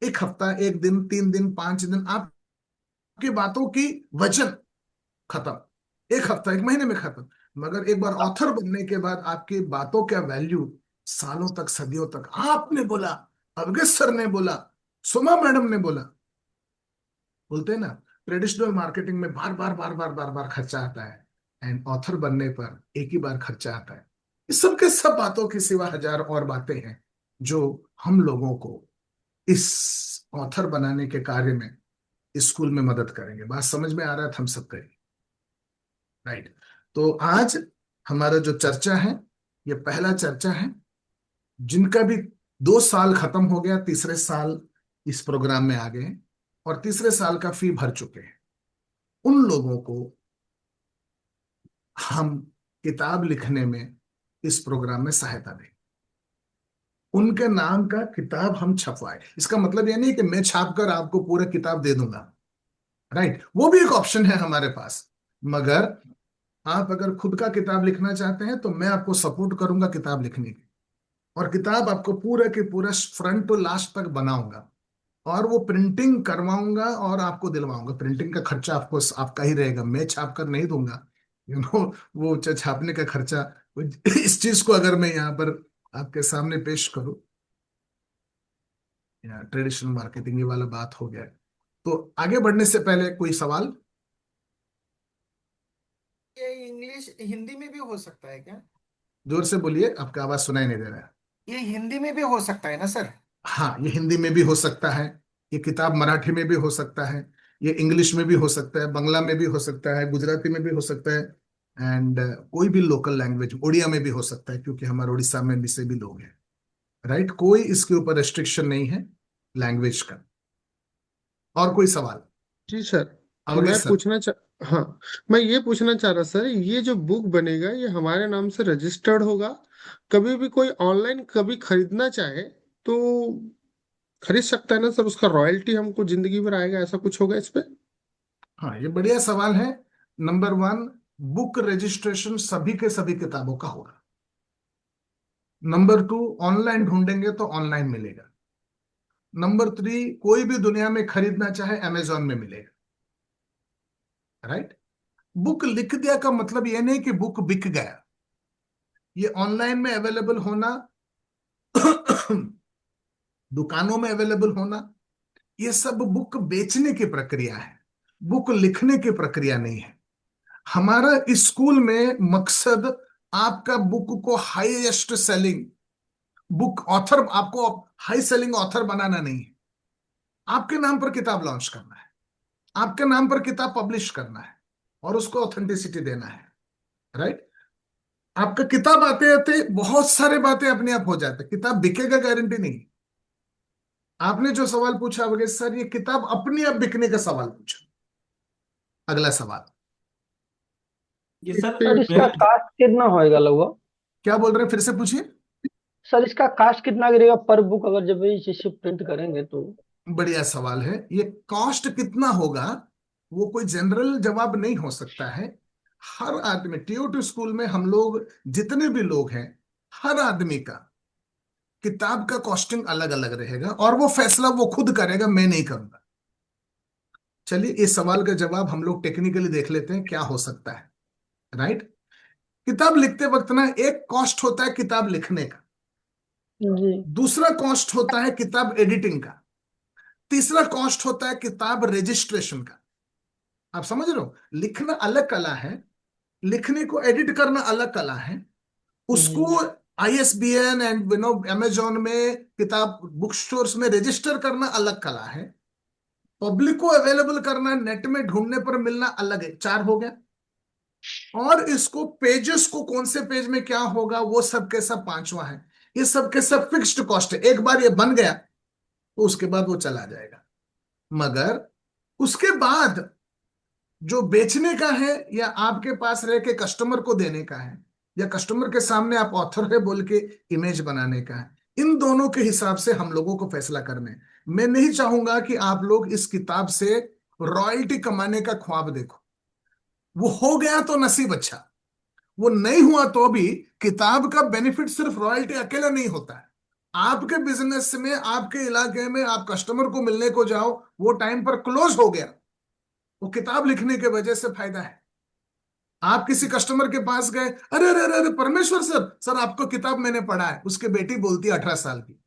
1 हफ्ता, 1 दिन, 3 दिन, 5 दिन, आपकी बातों की वजन खत्म, 1 हफ्ता, 1 महीने में खत्म। मगर एक बार ऑथर बनने के बाद आपकी बातों का वैल्यू सालों तक, सदियों तक। आपने बोला, अवगत सर ने बोला, सुमा मैडम ने बोला, बोलते हैं ना, ट्रेडिशनल मार्केटिंग में बार बार बार बार बार बार खर्चा आता है, एंड ऑथर बनने पर एक ही बार खर्चा आता है। इस सब के सब बातों के सिवा हजार और बातें हैं जो हम लोगों को इस ऑथर बनाने के कार्य में स्कूल में मदद करेंगे। बात समझ में आ रहा है? हम सब करेंगे। राइट, तो आज हमारा जो चर्चा है, ये पहला चर्चा है। जिनका भी 2 साल खत्म हो गया, तीसरे साल इस प्रोग्राम में आ गए और तीसरे साल का फी भर चुके हैं, उन लोगों को हम किताब लिखने में इस प्रोग्राम में सहायता दें। उनके नाम का किताब हम छपवाए। इसका मतलब ये नहीं कि मैं छाप कर आपको पूरा किताब दे दूंगा। राइट, वो भी एक ऑप्शन है हमारे पास। मगर आप अगर खुद का किताब लिखना चाहते हैं तो मैं आपको सपोर्ट करूंगा किताब लिखने की, और किताब आपको पूरा के पूरा फ्रंट टू लास्ट तक बनाऊंगा। और वो प्रिंटिंग करवाऊंगा और आपको दिलवाऊंगा। प्रिंटिंग का खर्चा आपको आपका ही रहेगा, मैं छाप कर नहीं दूंगा। वो छापने का खर्चा। इस चीज को अगर मैं यहाँ पर आपके सामने पेश करूं, या ट्रेडिशनल मार्केटिंग, ये वाला बात हो गया। तो आगे बढ़ने से पहले कोई सवाल? ये इंग्लिश हिंदी में भी हो सकता है क्या? जोर से बोलिए, आपका आवाज सुनाई नहीं दे रहा है। ये हिंदी में भी हो सकता है ना सर? हाँ, ये हिंदी में भी हो सकता है, ये किताब मराठी में भी हो सकता है, ये इंग्लिश में भी हो सकता है, बंगला में भी हो सकता है, गुजराती में भी हो सकता है, एंड कोई भी लोकल लैंग्वेज, उड़िया में भी हो सकता है, क्योंकि हमारे उड़ीसा में भी से भी लोग हैं। राइट, कोई इसके ऊपर रेस्ट्रिक्शन नहीं है लैंग्वेज का। और कोई सवाल? जी सर। अवगेश मैं सर। पूछना चाह हाँ, मैं ये पूछना चाह रहा सर, ये जो बुक बनेगा ये हमारे नाम से रजिस्टर्ड होगा? कभी भी कोई ऑनलाइन कभी खरीदना चाहे तो खरीद सकता है ना सर? उसका रॉयल्टी हमको जिंदगी भर आएगा, ऐसा कुछ होगा इस पे? हाँ, ये बढ़िया सवाल है। नंबर वन, बुक रजिस्ट्रेशन सभी के सभी किताबों का होगा। नंबर टू, ऑनलाइन ढूंढेंगे तो ऑनलाइन मिलेगा। नंबर थ्री, कोई भी दुनिया में खरीदना चाहे अमेजोन में मिलेगा। राइट। बुक लिख दिया का मतलब ये नहीं कि बुक बिक गया। ये ऑनलाइन में अवेलेबल होना, दुकानों में अवेलेबल होना, ये सब बुक बेचने की प्रक्रिया है, बुक लिखने की प्रक्रिया नहीं है। हमारा स्कूल में मकसद आपका बुक को हाईएस्ट सेलिंग बुक ऑथर, आपको हाई सेलिंग ऑथर बनाना नहीं है। आपके नाम पर किताब लॉन्च करना है, आपके नाम पर किताब पब्लिश करना है, और उसको ऑथेंटिसिटी देना है। राइट। आपका किताब आते आते बहुत सारे बातें अपने आप हो जाते, किताब बिकेगा गारंटी नहीं। आपने जो सवाल पूछा बगैर सर, ये किताब अपने आप बिकने का सवाल पूछा। अगला सवाल। ये इस सर पे सर इसका कास्ट कितना होएगा लगभग? क्या बोल रहे हैं, फिर से पूछिए। सर इसका कास्ट कितना गिरेगा पर बुक, अगर जब इस चीज से प्रिंट करेंगे तो? बढ़िया सवाल है। ये कॉस्ट कितना होगा, वो कोई जनरल जवाब नहीं हो सकता है। हर आदमी, टीओटी स्कूल में हम लोग जितने भी लोग हैं, हर आदमी का किताब का कॉस्टिंग अलग अलग रहेगा, और वो फैसला वो खुद करेगा, मैं नहीं करूंगा। चलिए, इस सवाल का जवाब हम लोग टेक्निकली देख लेते हैं क्या हो सकता है। राइट। किताब लिखते वक्त ना, एक कॉस्ट होता है किताब लिखने का, जी। दूसरा कॉस्ट होता है किताब एडिटिंग का, तीसरा कॉस्ट होता है किताब रजिस्ट्रेशन का। आप समझ रहे हो, लिखना अलग कला है, लिखने को एडिट करना अलग कला है, उसको जी। आईएसबीएन एंड अमेजोन में, किताब बुक स्टोर्स में रजिस्टर करना अलग कला है, पब्लिक को अवेलेबल करना, नेट में ढूंढने पर मिलना अलग है। चार हो गया। और इसको पेजेस को कौन से पेज में क्या होगा, वो सब के सब पांचवा है। ये सब के सब फिक्स्ड कॉस्ट है, एक बार ये बन गया तो उसके बाद वो चला जाएगा। मगर उसके बाद जो बेचने का है, या आपके पास रह के कस्टमर को देने का है, या कस्टमर के सामने आप ऑथर है बोल के इमेज बनाने का है, इन दोनों के हिसाब से हम लोगों को फैसला करने हैं। मैं नहीं चाहूंगा कि आप लोग इस किताब से रॉयल्टी कमाने का ख्वाब देखो। वो हो गया तो नसीब अच्छा, वो नहीं हुआ तो भी किताब का बेनिफिट सिर्फ रॉयल्टी अकेला नहीं होता है। आपके बिजनेस में, आपके इलाके में आप कस्टमर को मिलने को जाओ, वो टाइम पर क्लोज हो गया, वो किताब लिखने के वजह से फायदा है। आप किसी कस्टमर के पास गए, अरे अरे अरे अरे परमेश्वर सर, सर आपको किताब मैंने पढ़ा है, उसकी बेटी बोलती है 18 साल की,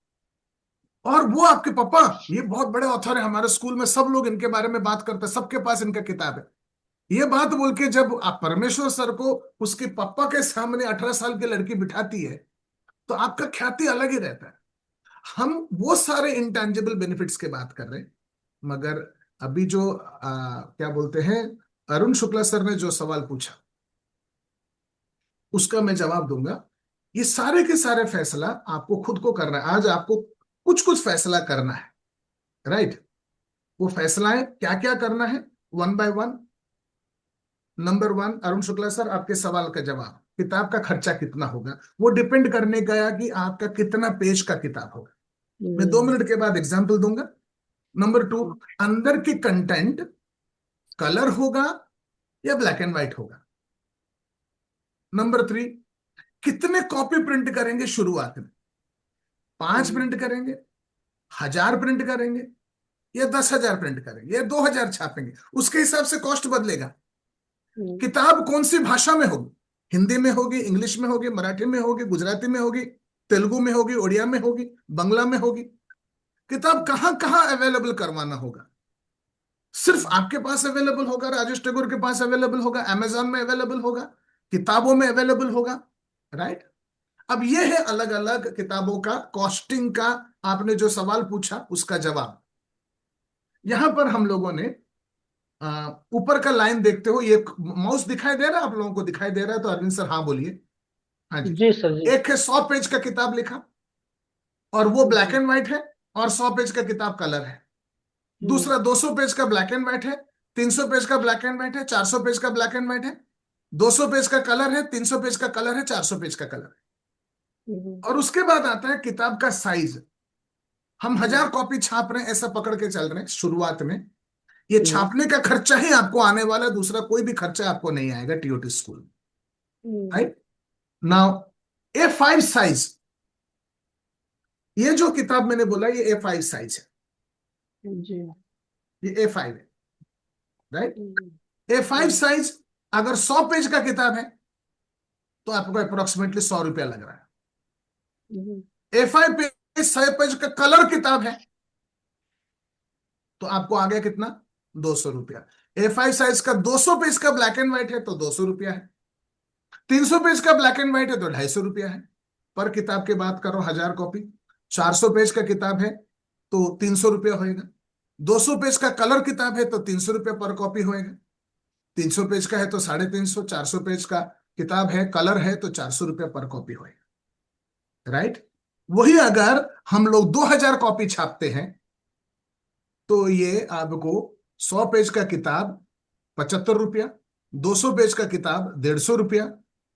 और वो आपके पापा ये बहुत बड़े ऑथर है, हमारे स्कूल में सब लोग इनके बारे में बात करते हैं, सबके पास इनका किताब है। ये बात बोल के जब आप परमेश्वर सर को उसके पापा के सामने 18 साल की लड़की बिठाती है, तो आपका ख्याति अलग ही रहता है। हम वो सारे इंटेंजिबल बेनिफिट्स की बात कर रहे हैं। मगर अभी जो क्या बोलते हैं, अरुण शुक्ला सर ने जो सवाल पूछा, उसका मैं जवाब दूंगा। ये सारे के सारे फैसला आपको खुद को करना है। आज आपको कुछ कुछ फैसला करना है। राइट। वो फैसलाएं क्या क्या करना है, one by one. Number one, Arun Shukla sir, आपके सवाल का जवाब, किताब का खर्चा कितना होगा, वो डिपेंड करने गया कि आपका कितना पेज का किताब होगा। मैं 2 मिनट के बाद एग्जाम्पल दूंगा। नंबर टू, अंदर की कंटेंट कलर होगा या ब्लैक एंड व्हाइट होगा। नंबर थ्री, कितने कॉपी प्रिंट करेंगे शुरुआत में, 5 प्रिंट करेंगे, 1000 प्रिंट करेंगे, ये 10,000 प्रिंट करेंगे, ये 2,000 छापेंगे, उसके हिसाब से कॉस्ट बदलेगा। किताब कौन सी भाषा में होगी? हिंदी में होगी, इंग्लिश में होगी, मराठी में होगी, गुजराती में होगी, तेलुगु में होगी, उड़िया में होगी, बंगला में होगी। किताब कहाँ कहाँ अवेलेबल करवाना होगा? सिर्फ आपके पास अवेलेबल होगा, राजेश टेगोर के पास अवेलेबल होगा, अमेजोन में अवेलेबल होगा, किताबों में अवेलेबल होगा, राइट? अब ये है अलग अलग किताबों का कॉस्टिंग का, आपने जो सवाल पूछा उसका जवाब। यहां पर हम लोगों ने ऊपर का लाइन देखते हो, ये माउस दिखाई दे रहा है आप लोगों को? दिखाई दे रहा है तो अरविंद सर हाँ बोलिए। हाँ जी। जी सर जी। एक है 100 पेज का किताब लिखा और वो ब्लैक जी। एंड व्हाइट है, और 100 पेज का किताब कलर है। दूसरा 200 पेज का ब्लैक एंड व्हाइट है, 300 पेज का ब्लैक एंड व्हाइट है, 400 पेज का ब्लैक एंड व्हाइट है, 200 पेज का कलर है, 300 पेज का कलर है, 400 पेज का कलर है। और उसके बाद आता है किताब का साइज। हम 1,000 कॉपी छाप रहे हैं ऐसा पकड़ के चल रहे हैं शुरुआत में। ये छापने का खर्चा ही आपको आने वाला है, दूसरा कोई भी खर्चा आपको नहीं आएगा TOT school, right? Now A5 size, ये जो किताब मैंने बोला ये A5 साइज है, जी। ये A5 है, राइट? A5 साइज अगर 100 पेज का किताब है तो आपको अप्रोक्सीमेटली 100 रुपया लग रहा है। A5 पेज 100 पेज का कलर किताब है तो आपको आ गया कितना? 200 रुपया। A5 साइज का 200 पेज का ब्लैक एंड व्हाइट है तो 200 रुपया है। 300 पेज का ब्लैक एंड व्हाइट है तो 250 रुपया है। पर किताब की बात करो, 1,000 कॉपी। 400 पेज का किताब है तो 300 रुपया होएगा। 200 पेज का कलर किताब है तो 300 रुपया पर कॉपी होएगा। 300 पेज का है तो 350, 400 पेज का किताब है, कलर है तो 400 रुपया पर कॉपी होएगा, राइट? वही अगर हम लोग 2,000 कॉपी छापते हैं तो ये आपको 100 पेज का किताब 75 रुपया, 200 पेज का किताब 150 रुपया,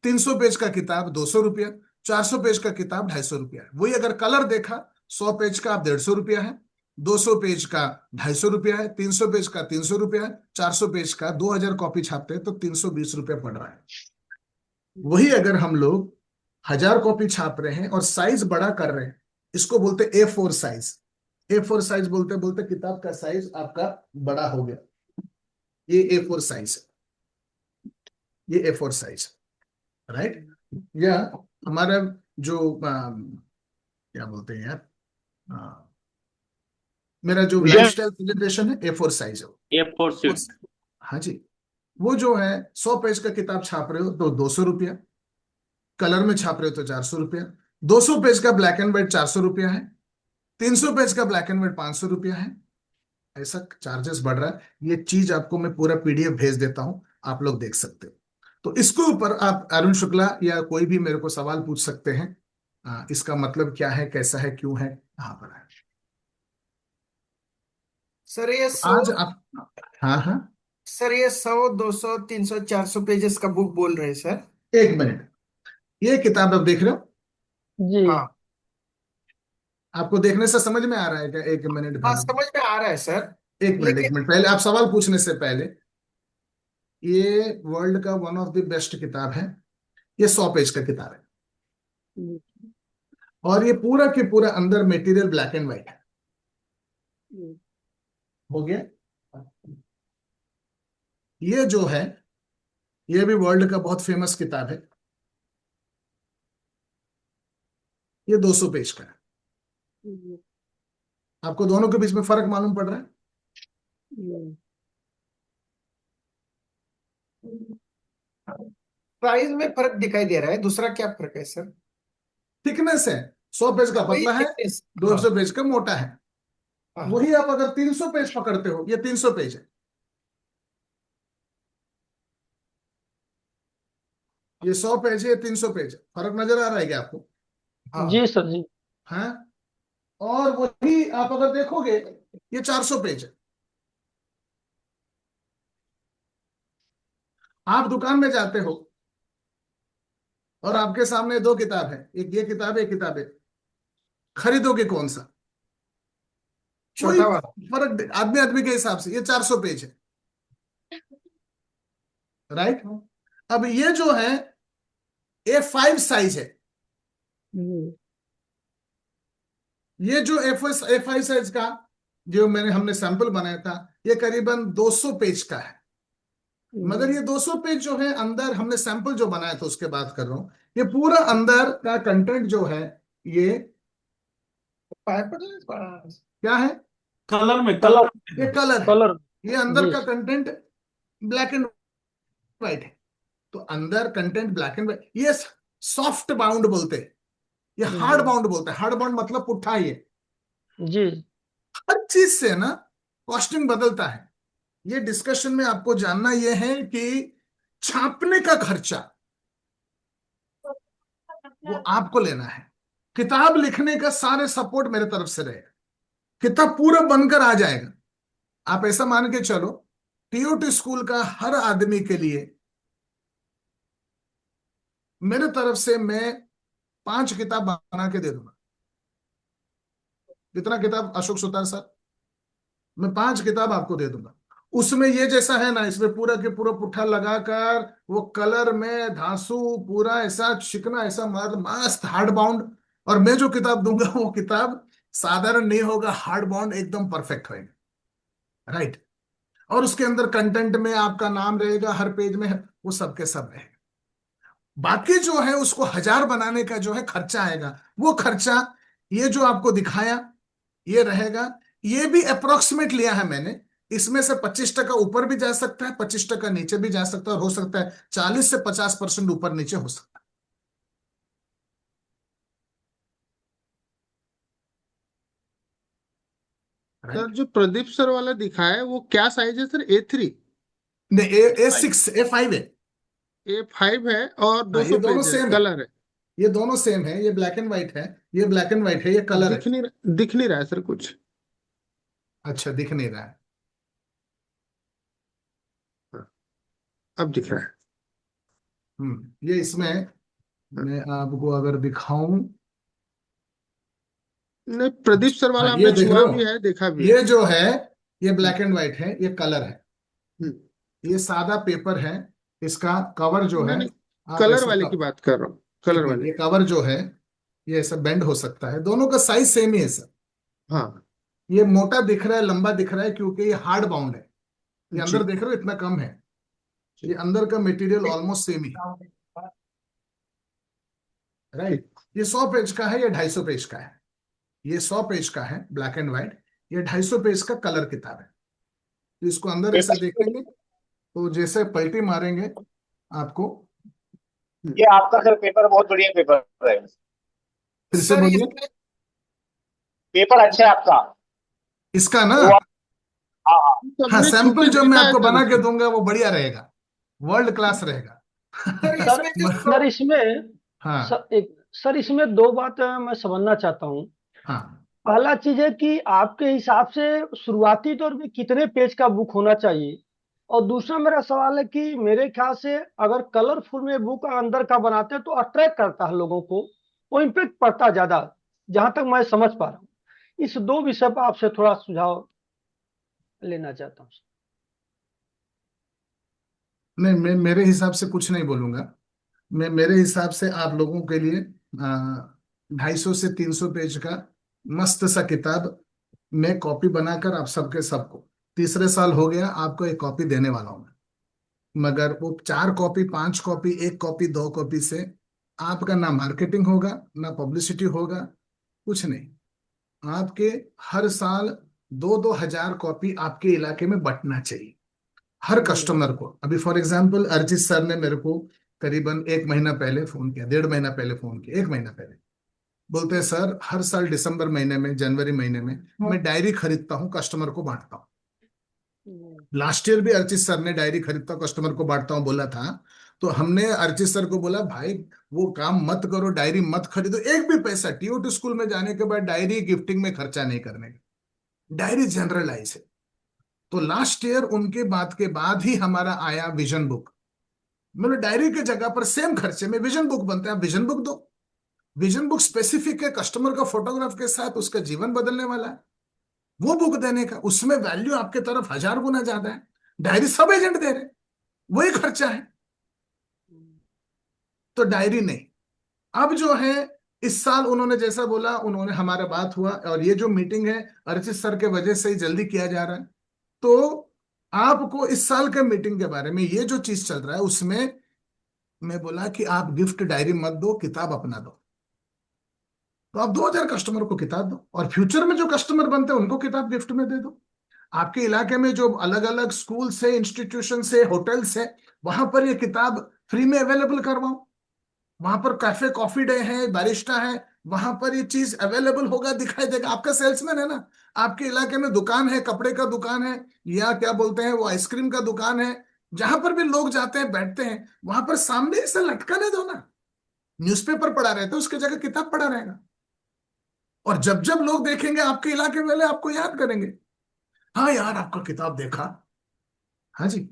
300 पेज का किताब 200 रुपया, 400 पेज का किताब 250 रुपया। वही अगर कलर देखा, 100 पेज का 150 रुपया है, 200 पेज का 250 रुपया है, 300 पेज का 300 रुपया है, 400 पेज का 2,000 कॉपी छापते हैं तो 320 रुपया पड़ रहा है। वही अगर हम लोग 1,000 कॉपी छाप रहे हैं और साइज बड़ा कर रहे हैं, इसको बोलते A4 साइज। A4 साइज बोलते बोलते किताब का साइज आपका बड़ा हो गया। ये A4 साइज है, ये A4 साइज, राइट? या हमारा जो क्या बोलते हैं यार, आ, मेरा जो लाइफस्टाइल प्रेजेंटेशन है A4 साइज है। A4 sheet. हाँ जी। वो जो है 100 पेज का किताब छाप रहे हो तो 200 रुपया, कलर में छाप रहे हो तो 400 रुपया, 200 पेज का ब्लैक एंड व्हाइट 400 रुपया है, 300 पेज का ब्लैक एंड व्हाइट 500 रुपया है। ऐसा चार्जेस बढ़ रहा है। ये चीज आपको मैं पूरा PDF भेज देता हूं, आप लोग देख सकते हो। तो इसके ऊपर आप अरुण शुक्ला या कोई भी मेरे को सवाल पूछ सकते हैं, इसका मतलब क्या है, कैसा है, क्यों है, कहाँ पर है। सर ये तो 100, आज आप, हाँ हाँ, सर ये 100, 200, 300, 400 पेजेस का बुक बोल रहे हैं सर? 1 मिनट। ये किताब आप देख रहे हो, जी। हाँ आपको देखने से समझ में आ रहा है क्या? 1 मिनट हाँ, भरा। समझ में आ रहा है सर। 1 मिनट, लेकिन 1 मिनट, पहले आप सवाल पूछने से पहले, ये वर्ल्ड का वन ऑफ द बेस्ट किताब है। ये 100 पेज का किताब है और ये पूरा के पूरा अंदर मटेरियल ब्लैक एंड व्हाइट है। हो गया? ये जो है, ये भी वर्ल्ड का बहुत फेमस किताब है। ये 200 पेज का है। आपको दोनों के बीच में फर्क मालूम पड़ रहा है? प्राइस में फर्क दिखाई दे रहा है, दूसरा क्या फर्क है सर? थिकनेस है, 100 पेज का वही पतला है, thickness। हाँ 200 पेज का मोटा है। हाँ वही आप अगर 300 पेज पकड़ते हो, ये 300 पेज है, ये 100 पेज है, ये 300 पेज है। फर्क नजर आ रहा है क्या आपको? हाँ। जी सर जी। हाँ। और वही आप अगर देखोगे, ये 400 पेज है। आप दुकान में जाते हो और आपके सामने दो किताब है, एक ये किताब है, एक किताब है, खरीदोगे कौन सा? कोई छोटा वाला। फर्क आदमी आदमी के हिसाब से। ये 400 पेज है, राइट? अब ये जो है A5 साइज है। ये जो A5 साइज का जो हमने सैंपल बनाया था, ये करीबन 200 पेज का है। मगर ये 200 पेज जो है, अंदर हमने सैंपल जो बनाया था उसके बात कर रहा हूँ, ये पूरा अंदर का कंटेंट जो है, ये क्या है? कलर में कलर, ये कलर है। कलर। ये अंदर जी। का कंटेंट ब्लैक एंड व्हाइट है। तो अंदर कंटेंट ब्लैक एंड व्हाइट, ये सॉफ्ट बाउंड बोलते हैं, ये हार्ड जी। बाउंड बोलते हैं। हार्ड बाउंड मतलब पुट्ठा ही है। जी। हर चीज से ना कॉस्टिंग बदलता है। ये डिस्कशन में आपको जानना यह है कि छापने का खर्चा वो आपको लेना है। किताब लिखने का सारे सपोर्ट मेरे तरफ से रहेगा। किताब पूरा बनकर आ जाएगा। आप ऐसा मान के चलो, टीओटी स्कूल का हर आदमी के लिए मेरे तरफ से मैं 5 किताब बना के दे दूंगा। कितना किताब अशोक सुतार सर? मैं 5 किताब आपको दे दूंगा। उसमें ये जैसा है ना, इसमें पूरा के पूरा पुट्ठा लगाकर वो कलर में धांसू पूरा ऐसा चिकना ऐसा मस्त हार्ड बाउंड। और मैं जो किताब दूंगा वो किताब साधारण नहीं होगा, हार्ड बाउंड एकदम परफेक्ट होएगा। राइट। और उसके अंदर कंटेंट में आपका नाम रहेगा हर पेज में, वो सब के सब रहेगा। बाकी जो है उसको 1000 बनाने का जो है खर्चा आएगा, वो खर्चा ये जो आपको दिखाया ये रहेगा। ये भी अप्रोक्सीमेट लिया है मैंने। इसमें से 25% ऊपर भी जा सकता है, 25% नीचे भी जा सकता है, और हो सकता है 40 से 50% ऊपर नीचे हो सकता है। Sir right. जो प्रदीप सर वाला दिखाया है वो क्या साइज है सर? A3? नहीं, A6 A5 है। A5 है और हाँ, ये 200 दोनों पेज है, सेम है। कलर है। ये दोनों सेम है। ये ब्लैक एंड व्हाइट है, ये ब्लैक एंड व्हाइट है, ये कलर है। दिख नहीं रहा है सर कुछ। अच्छा, दिख नहीं रहा है। हाँ, अब दिख रहा है। ये इसमें हाँ। मैं आपको अगर दिखाऊं। नहीं, प्रदीप सर हाँ, वाला ये हमने देख रहे छुआ हो? भी है, देखा भी है। ये जो है, ये हम्म, ब्लैक एंड व्हाइट है, ये कलर है। हम्म। ये सादा पेपर है। इसका कवर जो है, नहीं नहीं, आप कलर ऐसा वाले की बात कर रहा हूँ, कलर एक मिनट, वाले। ये कवर जो है ये ऐसा बेंड हो सकता है। दोनों का साइज सेम ही है सर। हाँ। ये मोटा दिख रहा है, लंबा दिख रहा है, क्योंकि ये हार्ड बाउंड है। ये जी अंदर देख रहे हो इतना कम है। ये जी। अंदर का मटेरियल ऑलमोस्ट सेम ही है। ठीक। राइट। ये 100 पेज का है, ये 250 पेज का है। ये 100 पेज का है ब्लैक एंड व्हाइट, ये 250 पेज का कलर किताब है। तो इसको अंदर ऐसा देखेंगे तो जैसे पलटी मारेंगे आपको। ये आपका सर पेपर बहुत बढ़िया पेपर है। फिर से सर बोलिए। इसमें पेपर अच्छा है आपका। इसका ना, वो हाँ हाँ। हाँ, सबने छू सैंपल के जो मैं देखा है आपको सर बना के उसको। दूंगा वो बढ़िया रहेगा, वर्ल्ड क्लास रहेगा। सर सर इसमें जो सर इसमें हाँ, सर इसमें दो बात मैं समझना चाहता हूँ। हाँ। पहला चीज है कि आपके हिसाब से शुरुआती दौर में कितने पेज का बुक होना चाहिए। और दूसरा मेरा सवाल है कि मेरे ख्याल से अगर कलरफुल में बुक अंदर का बनाते हैं तो अट्रैक्ट करता है लोगों को, वो इम्पेक्ट पड़ता है ज्यादा, जहां तक मैं समझ पा रहा हूँ। इस दो विषय पर आपसे थोड़ा सुझाव लेना चाहता हूँ। नहीं, मैं मेरे हिसाब से कुछ नहीं बोलूंगा। मैं मेरे हिसाब से आप लोगों के लिए 250 से 300 पेज का मस्त सा किताब मैं कॉपी बनाकर आप सबके सबको, तीसरे साल हो गया आपको एक कॉपी देने वाला हूं मैं। मगर वो 4 कॉपी, 5 कॉपी, 1 कॉपी, 2 कॉपी से आपका ना मार्केटिंग होगा, ना पब्लिसिटी होगा, कुछ नहीं। आपके हर साल 2-2 हजार कॉपी आपके इलाके में बंटना चाहिए हर हम्म। कस्टमर को। अभी फॉर एग्जांपल अरिजीत सर ने मेरे को करीबन 1 महीना पहले फोन किया, 1.5 महीना पहले फोन किया, 1 महीना पहले। बोलते हैं सर, हर साल दिसंबर महीने में, जनवरी महीने में मैं डायरी खरीदता हूँ, कस्टमर को बांटता हूँ। हम्म। लास्ट ईयर भी अर्चित सर ने डायरी खरीदता हूँ, कस्टमर को बांटता हूँ बोला था। तो हमने अर्चित सर को बोला, भाई वो काम मत करो, डायरी मत खरीदो, एक भी पैसा टीओटी स्कूल में जाने के बाद डायरी गिफ्टिंग में खर्चा नहीं करने का। डायरी जनरलाइज है। तो लास्ट ईयर उनके बात के बाद ही हमारा आया विजन बुक। मतलब डायरी के जगह पर सेम खर्चे में विजन बुक बनते हैं, आप विजन बुक दो। विजन बुक स्पेसिफिक है, कस्टमर का फोटोग्राफ के साथ उसका जीवन बदलने वाला है। वो बुक देने का, उसमें वैल्यू आपके तरफ 1000 गुना ज्यादा है। डायरी सब एजेंट दे रहे, वही खर्चा है। तो डायरी नहीं। अब जो है इस साल उन्होंने जैसा बोला, उन्होंने हमारा बात हुआ, और ये जो मीटिंग है अर्चित सर के वजह से ही जल्दी किया जा रहा है। तो आपको इस साल के मीटिंग के बारे में ये जो चीज चल रहा है उसमें मैं बोला कि आप गिफ्ट डायरी मत दो, किताब अपना दो। तो आप 2000 कस्टमर को किताब दो, और फ्यूचर में जो कस्टमर बनते हैं उनको किताब गिफ्ट में दे दो। आपके इलाके में जो अलग अलग स्कूल से, इंस्टीट्यूशन से, होटल से, वहां पर ये किताब फ्री में अवेलेबल करवाओ। वहां पर कैफे कॉफी डे है, बारिस्टा है, वहां पर ये चीज अवेलेबल होगा, दिखाई देगा। आपका सेल्समैन है ना, आपके इलाके में दुकान है, कपड़े का दुकान है, या क्या बोलते हैं वो आइसक्रीम का दुकान है, जहां पर भी लोग जाते हैं बैठते हैं, वहां पर सामने इसे लटकाने दो ना। न्यूज़पेपर पढ़ा रहता है, उसकी जगह किताब पढ़ा रहेगा, और जब जब लोग देखेंगे आपके इलाके वाले आपको याद करेंगे, हाँ यार आपका किताब देखा। हाँ जी।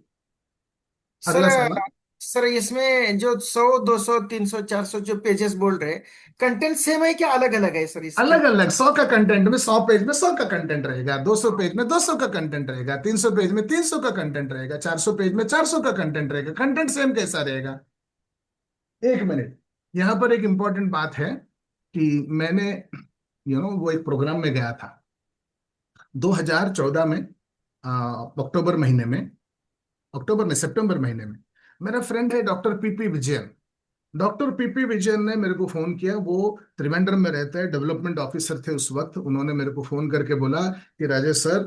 सर अगला सवाल। सर इसमें जो 100 200 300 400 जो पेजेस बोल रहे हैं, कंटेंट सेम है क्या अलग अलग है सर इसके? अलग अलग, 100 का कंटेंट में 100 पेज में 100 का कंटेंट रहेगा, 200 पेज में 200 का कंटेंट रहेगा, 300 पेज में 300 का कंटेंट रहेगा, 400 पेज में 400 का कंटेंट रहेगा। कंटेंट सेम कैसा रहेगा? एक मिनट, यहां पर एक इंपॉर्टेंट बात है कि मैंने वो एक प्रोग्राम में गया था 2014 में, अक्टूबर महीने में, अक्टूबर में सितंबर महीने में। मेरा फ्रेंड है doctor PP Vijayan. Doctor PP Vijayan ने मेरे को फोन किया, वो त्रिवेंद्रम में रहते हैं, डेवलपमेंट ऑफिसर थे उस वक्त। उन्होंने मेरे को फोन करके बोला कि राजेश सर,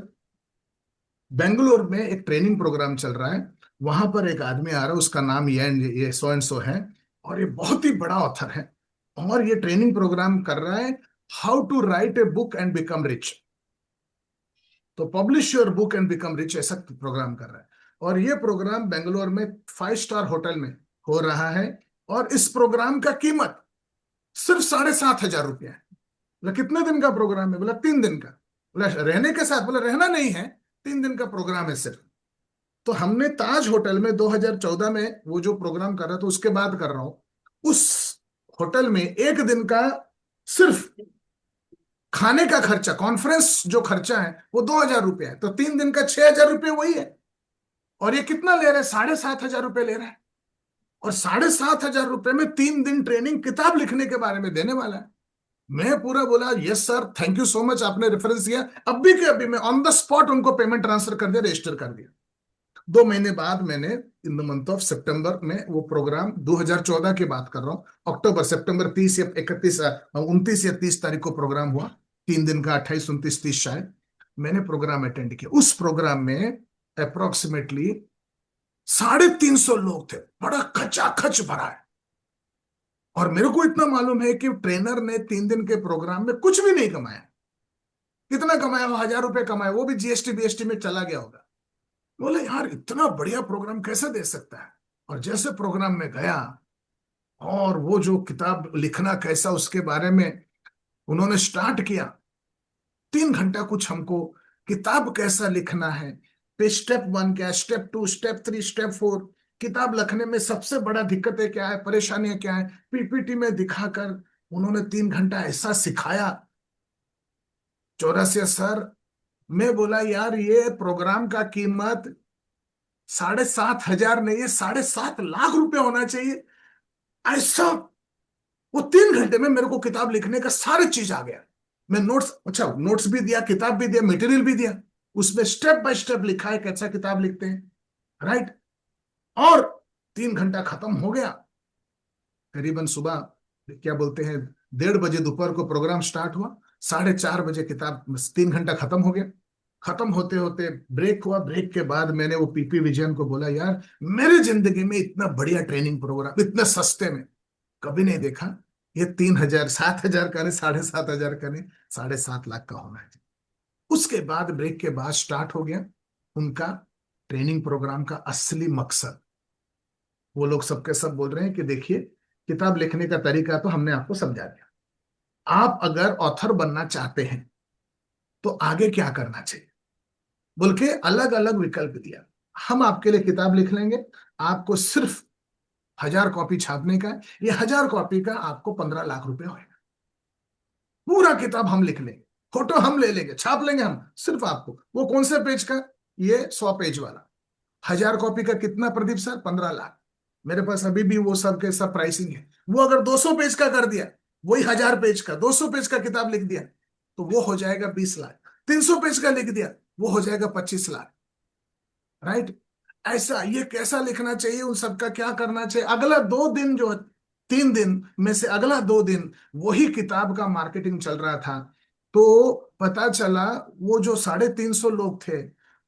बेंगलोर में एक ट्रेनिंग प्रोग्राम चल रहा है, वहां पर एक आदमी आ रहा है, उसका नाम ये सो एंड सो है, और ये बहुत ही बड़ा ऑथर है, और ये ट्रेनिंग प्रोग्राम कर रहा है how to write a book and become rich. तो publish your book and become rich ऐसा प्रोग्राम कर रहा है, और ये प्रोग्राम बेंगलोर में 5 स्टार होटल में हो रहा है, और इस प्रोग्राम का कीमत सिर्फ 7500 रुपया है। बोला कितने दिन का प्रोग्राम है? बोला 3 दिन का। बोला रहने के साथ? बोला रहना नहीं है, 3 दिन का प्रोग्राम है सिर्फ। तो हमने ताज होटल में 2014 में वो जो प्रोग्राम कर रहा था उसके बाद कर रहा हूं, उस होटल में एक दिन का सिर्फ खाने का खर्चा, कॉन्फ्रेंस जो खर्चा है वो 2000 रुपया है, तो 3 दिन का 6000 रुपये वही है। और ये कितना ले रहा है? 7500 रुपये ले रहा है, और 7500 रुपये में 3 दिन ट्रेनिंग किताब लिखने के बारे में देने वाला है। मैं पूरा बोला yes sir, thank you so much, आपने रेफरेंस दिया। अभी के अभी मैं ऑन द स्पॉट उनको पेमेंट ट्रांसफर कर दिया, रजिस्टर कर दिया। 2 महीने बाद मैंने इन द मंथ ऑफ सितंबर में वो प्रोग्राम, 2014 की बात कर रहा हूँ, अक्टूबर सितंबर 30 या 31 29 या 30 तारीख को प्रोग्राम हुआ, 3 दिन का, 28 29 30 शायद। मैंने प्रोग्राम अटेंड किया। उस प्रोग्राम में अप्रोक्सीमेटली 350 लोग थे, बड़ा खचाखच भरा है। और मेरे को इतना मालूम है कि ट्रेनर ने 3 दिन के प्रोग्राम में कुछ भी नहीं कमाया। कितना कमाया? 1000 रुपये कमाया, वो भी जीएसटी बीएसटी में चला गया होगा। बोले यार इतना बढ़िया प्रोग्राम कैसे दे सकता है? और जैसे प्रोग्राम में गया, और वो जो किताब लिखना कैसा उसके बारे में उन्होंने स्टार्ट किया, 3 घंटा कुछ हमको किताब कैसा लिखना है, पे स्टेप 1 क्या है, स्टेप 2, स्टेप 3, स्टेप 4, किताब लिखने में सबसे बड़ा दिक्कतें क्या है, परेशानियां क्या है, पीपीटी में दिखाकर उन्होंने 3 घंटा ऐसा सिखाया। चौरसिया सर, मैं बोला यार ये प्रोग्राम का कीमत 7500 नहीं है, 7.5 लाख रुपए होना चाहिए। ऐसा वो 3 घंटे में मेरे को किताब लिखने का सारी चीज आ गया। मैं नोट्स, अच्छा नोट्स भी दिया, किताब भी दिया, मटेरियल भी दिया, उसमें स्टेप बाय स्टेप लिखा है कैसा किताब लिखते हैं, राइट। और 3 घंटा खत्म हो गया। करीबन सुबह क्या बोलते हैं 1:30 बजे दोपहर को प्रोग्राम स्टार्ट हुआ, 4:30 बजे किताब 3 घंटा खत्म हो गया। खत्म होते होते ब्रेक हुआ। ब्रेक के बाद मैंने वो पीपी विजयन को बोला यार मेरी जिंदगी में इतना बढ़िया ट्रेनिंग प्रोग्राम इतने सस्ते में कभी नहीं देखा। ये 3000 7000 का नहीं, 7500 का नहीं, 7.5 लाख का होना चाहिए। उसके बाद ब्रेक के बाद स्टार्ट हो गया उनका ट्रेनिंग प्रोग्राम का असली मकसद। वो लोग सबके सब बोल रहे हैं कि देखिए किताब लिखने का तरीका तो हमने आपको समझा दिया, आप अगर ऑथर बनना चाहते हैं तो आगे क्या करना चाहिए बोल के अलग अलग विकल्प दिया। हम आपके लिए किताब लिख लेंगे, आपको सिर्फ 1000 कॉपी छापने का है, ये 1000 कॉपी का आपको 15 लाख रुपए होगा। पूरा किताब हम लिख लेंगे, फोटो हम ले लेंगे, छाप लेंगे हम, सिर्फ आपको। वो कौन से पेज का? ये 100 पेज वाला। 1000 कॉपी का कितना प्रदीप सर? 15 लाख। मेरे पास अभी भी वो सब के सब प्राइसिंग है। वो अगर 200 पेज का कर दिया, वही 1000 पेज का, 200 पेज का किताब लिख दिया तो वो हो जाएगा 20 लाख। 300 पेज का लिख दिया वो हो जाएगा 25 लाख। राइट? ऐसा ये कैसा लिखना चाहिए, उन सबका क्या करना चाहिए, अगला 2 दिन जो है, 3 दिन में से अगला 2 दिन वही किताब का मार्केटिंग चल रहा था। तो पता चला वो जो 350 लोग थे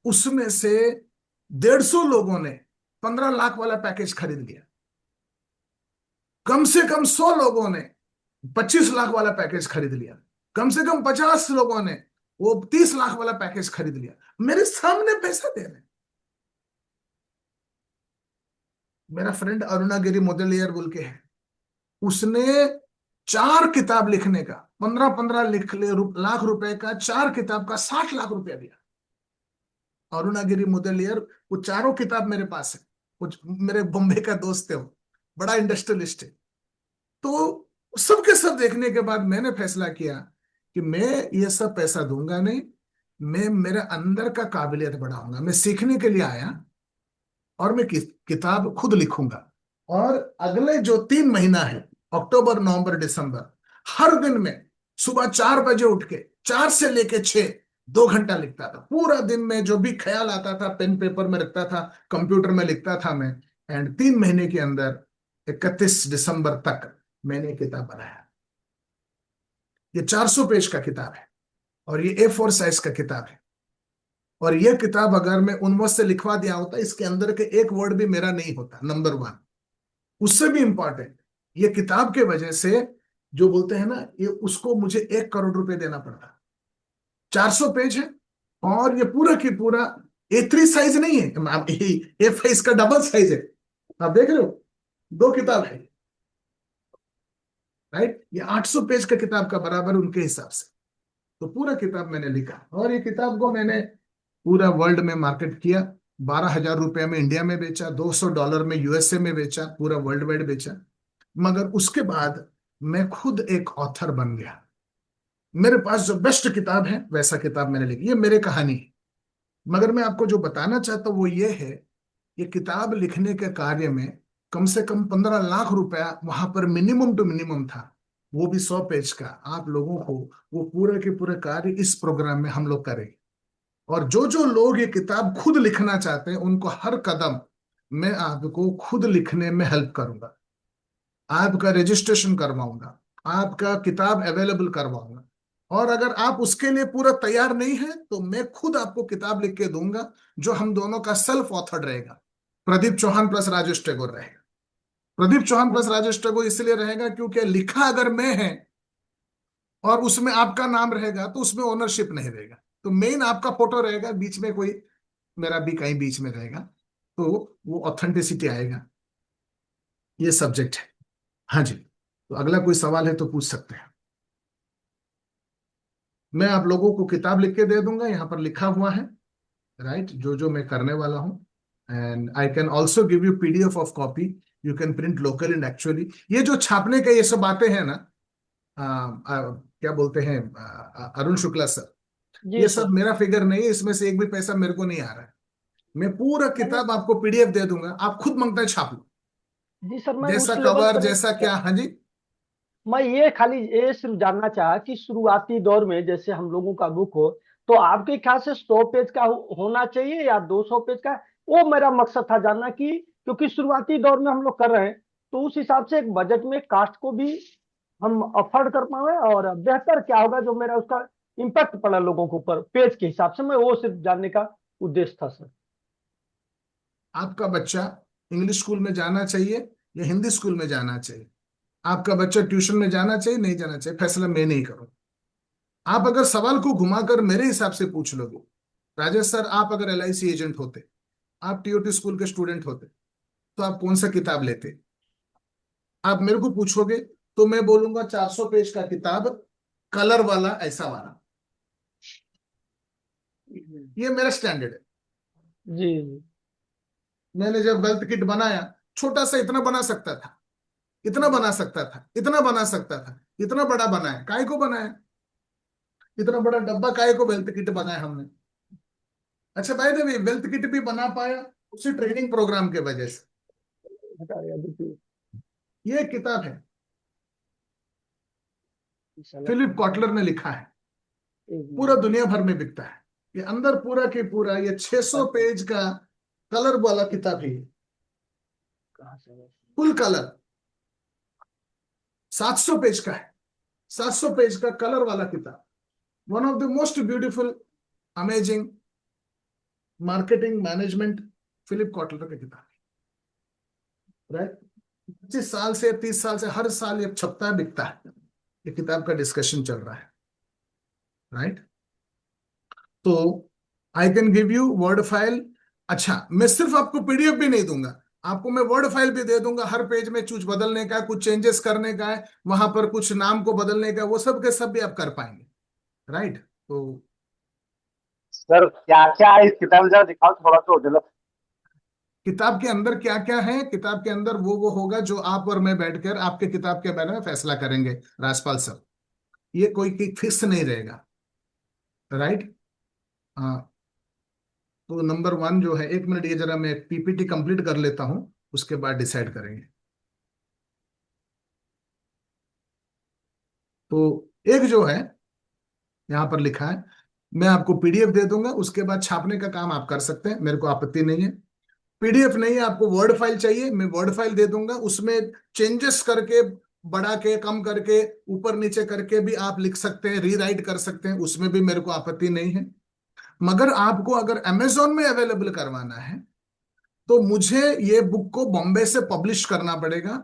उसमें से 150 लोगों ने 15 लाख वाला पैकेज खरीद लिया। कम से कम 100 लोगों ने 25 लाख वाला पैकेज खरीद लिया। कम से कम 50 लोगों ने वो 30 लाख वाला पैकेज खरीद लिया, मेरे सामने पैसा दे रहे। मेरा फ्रेंड अरुणागिरी मोदलियर बोल के है, उसने 4 किताब लिखने का 15-15 लाख रुपए का 4 किताब का 60 लाख रुपया दिया। अरुणागिरी मोदलियर, वो चारों किताब मेरे पास है। वो मेरे बॉम्बे का दोस्त है, वो बड़ा इंडस्ट्रियलिस्ट है। तो सबके सब देखने के बाद मैंने फैसला किया कि मैं ये सब पैसा दूंगा नहीं, मैं मेरे अंदर का काबिलियत बढ़ाऊंगा, मैं सीखने के लिए आया और मैं किताब खुद लिखूंगा। और अगले जो 3 महीना है, अक्टूबर नवंबर दिसंबर, हर दिन में सुबह 4 बजे उठ के 4 से लेके 6, 2 घंटा लिखता था। पूरा दिन में जो भी ख्याल आता था पेन पेपर में रखता था, कंप्यूटर में लिखता था मैं। एंड 3 महीने के अंदर 31 दिसंबर तक मैंने किताब बनाया। ये 400 पेज का किताब है और ये A4 साइज का किताब है। और ये किताब अगर मैं उनवश से लिखवा दिया होता, इसके अंदर के एक वर्ड भी मेरा नहीं होता, नंबर 1। उससे भी इंपॉर्टेंट, ये किताब के वजह से जो बोलते हैं ना, ये उसको मुझे 1 करोड़ रुपए देना पड़ता। 400 पेज है और ये पूरा की पूरा A3 साइज नहीं है, A5 इसका डबल साइज है। आप देख रहे हो, 2 किताब है। राइट? ये 800 पेज का किताब का बराबर उनके हिसाब से। तो पूरा किताब मैंने लिखा और ये किताब को मैंने पूरा वर्ल्ड में मार्केट किया। 12,000 रुपये में इंडिया में बेचा, $200 में यूएसए में बेचा, पूरा वर्ल्ड वाइड बेचा। मगर उसके बाद मैं खुद एक ऑथर बन गया। मेरे पास जो बेस्ट किताब है वैसा किताब मैंने लिखी, ये मेरे कहानी है। मगर मैं आपको जो बताना चाहता हूँ वो ये है, ये किताब लिखने के कार्य में कम से कम 15 लाख रुपया वहां पर मिनिमम टू मिनिमम था, वो भी 100 पेज का। आप लोगों को वो पूरे के पूरे कार्य इस प्रोग्राम में हम लोग करेंगे। और जो जो लोग ये किताब खुद लिखना चाहते हैं उनको हर कदम मैं आपको खुद लिखने में हेल्प करूंगा, आपका रजिस्ट्रेशन करवाऊंगा, आपका किताब अवेलेबल करवाऊंगा। और अगर आप उसके लिए पूरा तैयार नहीं है तो मैं खुद आपको किताब लिख के दूंगा, जो हम दोनों का सेल्फ ऑथर्ड रहेगा। प्रदीप चौहान प्लस राजेश टेगोर रहेगा। प्रदीप चौहान प्लस राजेश टेगोर इसलिए रहेगा क्योंकि लिखा अगर मैं है और उसमें आपका नाम रहेगा तो उसमें ओनरशिप नहीं रहेगा। तो मेन आपका फोटो रहेगा, बीच में कोई मेरा भी कहीं बीच में रहेगा, तो वो ऑथेंटिसिटी आएगा। ये सब्जेक्ट है। हाँ जी, तो अगला कोई सवाल है तो पूछ सकते हैं। मैं आप लोगों को किताब लिख के दे दूंगा, यहाँ पर लिखा हुआ है। राइट? जो जो मैं करने वाला हूँ। And I can also give you PDF of copy, you can print local and actually ये जो छापने का ये सब बातें हैं ना, क्या बोलते हैं, अरुण शुक्ला सर, जी ये सर। सब मेरा फिगर नहीं है, इसमें से एक भी पैसा मेरे को नहीं आ रहा है। मैं पूरा मैंने किताब आपको PDF दे दूंगा, आप खुद मांगता है छाप लो, जी सर, मैं जैसा उस लेवल कवर पर नहीं जैसा गया। क्या। हाँ जी। मैं ये खाली ये सिर्फ जानना चाहा कि शुरुआती दौर में जैसे हम लोगों का बुक हो, तो आपके ख्याल से 100 पेज का होना चाहिए या 200 पेज का? वो मेरा मकसद था जानना, कि क्योंकि शुरुआती दौर में हम लोग कर रहे हैं, तो उस हिसाब से एक बजट में कास्ट को भी हम अफोर्ड कर पाए, और बेहतर क्या होगा जो मेरा उसका इम्पैक्ट पड़ा लोगों के ऊपर पेज के हिसाब से, मैं वो सिर्फ जानने का उद्देश्य था सर। आपका बच्चा इंग्लिश स्कूल में जाना चाहिए या हिंदी स्कूल में जाना चाहिए, आपका बच्चा ट्यूशन में जाना चाहिए नहीं जाना चाहिए, फैसला मैं नहीं करूं। आप अगर सवाल को घुमाकर मेरे हिसाब से पूछ लोगे, राजेश सर आप अगर LIC एजेंट होते, आप TOT स्कूल के स्टूडेंट होते, तो आप कौन सा किताब लेते? आप मेरे को पूछोगे तो मैं बोलूंगा 400 पेज का किताब, कलर वाला, ऐसा वाला। ये मेरा स्टैंडर्ड है। जी जी। मैंने जब वेल्थ किट बनाया, छोटा सा इतना बना सकता था, इतना बना सकता था, इतना बना सकता था, इतना बड़ा बनाया, काय को बनाया? इतना बड़ा डब्बा काय को वेल्थ किट बनाया हमने। अच्छा भाई, द वेल्थ किट भी बना पाया उसी ट्रेनिंग प्रोग्राम के वजह से। हटा दिया, देखिए। ये किताब है। फिलिप कॉटलर ने लिखा है, पूरा दुनिया भर में बिकता है। ये अंदर पूरा के पूरा ये 600 पेज का कलर वाला किताब है। फुल कलर 700 पेज का है, 700 पेज का कलर वाला किताब। One of the most beautiful amazing marketing management Philip Kotler की किताब, राइट। 25 साल से 30 साल से हर साल ये छपता है, बिकता है। ये किताब का डिस्कशन चल रहा है, राइट। तो I can give you word file. अच्छा, मैं सिर्फ आपको पीडीएफ भी नहीं दूंगा, आपको मैं वर्ड फाइल भी दे दूंगा। हर पेज में कुछ बदलने का है, कुछ चेंजेस करने का है, वहां पर कुछ नाम को बदलने का है, वो सब के सब भी आप कर पाएंगे, राइट। तो सर क्या क्या है इस किताब में, जरा दिखाओ थोड़ा तो मतलब। किताब के अंदर क्या क्या है, किताब के अंदर वो होगा जो आप और मैं बैठकर आपके किताब के बारे में फैसला करेंगे, राजपाल सर। ये कोई फिक्स नहीं रहेगा, राइट। हाँ, तो नंबर 1 जो है, 1 मिनट, ये जरा मैं पीपीटी कंप्लीट कर लेता हूं, उसके बाद डिसाइड करेंगे। तो एक जो है यहां पर लिखा है, मैं आपको पीडीएफ दे दूंगा, उसके बाद छापने का काम आप कर सकते हैं, मेरे को आपत्ति नहीं है। पीडीएफ नहीं है, आपको वर्ड फाइल चाहिए, मैं वर्ड फाइल दे दूंगा, उसमें चेंजेस करके, बढ़ा के, कम करके, ऊपर नीचे करके भी आप लिख सकते हैं, रीराइट कर सकते हैं, उसमें भी मेरे को आपत्ति नहीं है। मगर आपको अगर अमेजोन में अवेलेबल करवाना है तो मुझे ये बुक को बॉम्बे से पब्लिश करना पड़ेगा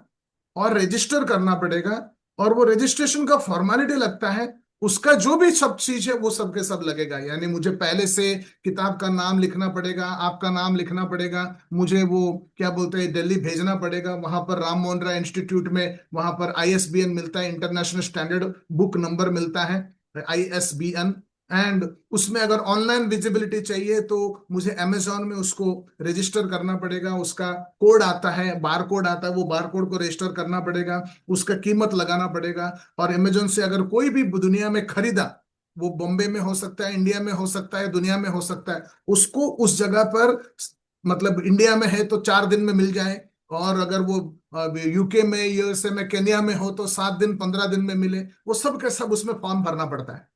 और रजिस्टर करना पड़ेगा, और वो रजिस्ट्रेशन का फॉर्मेलिटी लगता है, उसका जो भी सब चीज है वो सब के सब लगेगा। यानी मुझे पहले से किताब का नाम लिखना पड़ेगा, आपका नाम लिखना पड़ेगा, मुझे वो क्या बोलते हैं दिल्ली भेजना पड़ेगा, वहां पर राम मोहन राय इंस्टीट्यूट में वहां पर आईएसबीएन मिलता है, इंटरनेशनल स्टैंडर्ड बुक नंबर मिलता है, आईएसबीएन। एंड उसमें अगर ऑनलाइन विजिबिलिटी चाहिए तो मुझे अमेजोन में उसको रजिस्टर करना पड़ेगा, उसका कोड आता है, बार कोड आता है, वो बार कोड को रजिस्टर करना पड़ेगा, उसका कीमत लगाना पड़ेगा। और अमेजोन से अगर कोई भी दुनिया में खरीदा, वो बॉम्बे में हो सकता है, इंडिया में हो सकता है, दुनिया में हो सकता है, उसको उस जगह पर, मतलब इंडिया में है तो 4 दिन में मिल जाए, और अगर वो यूके में, यूएसए में, केन्या में हो तो 7 दिन 15 दिन में मिले, वो सब के सब उसमें फॉर्म भरना पड़ता है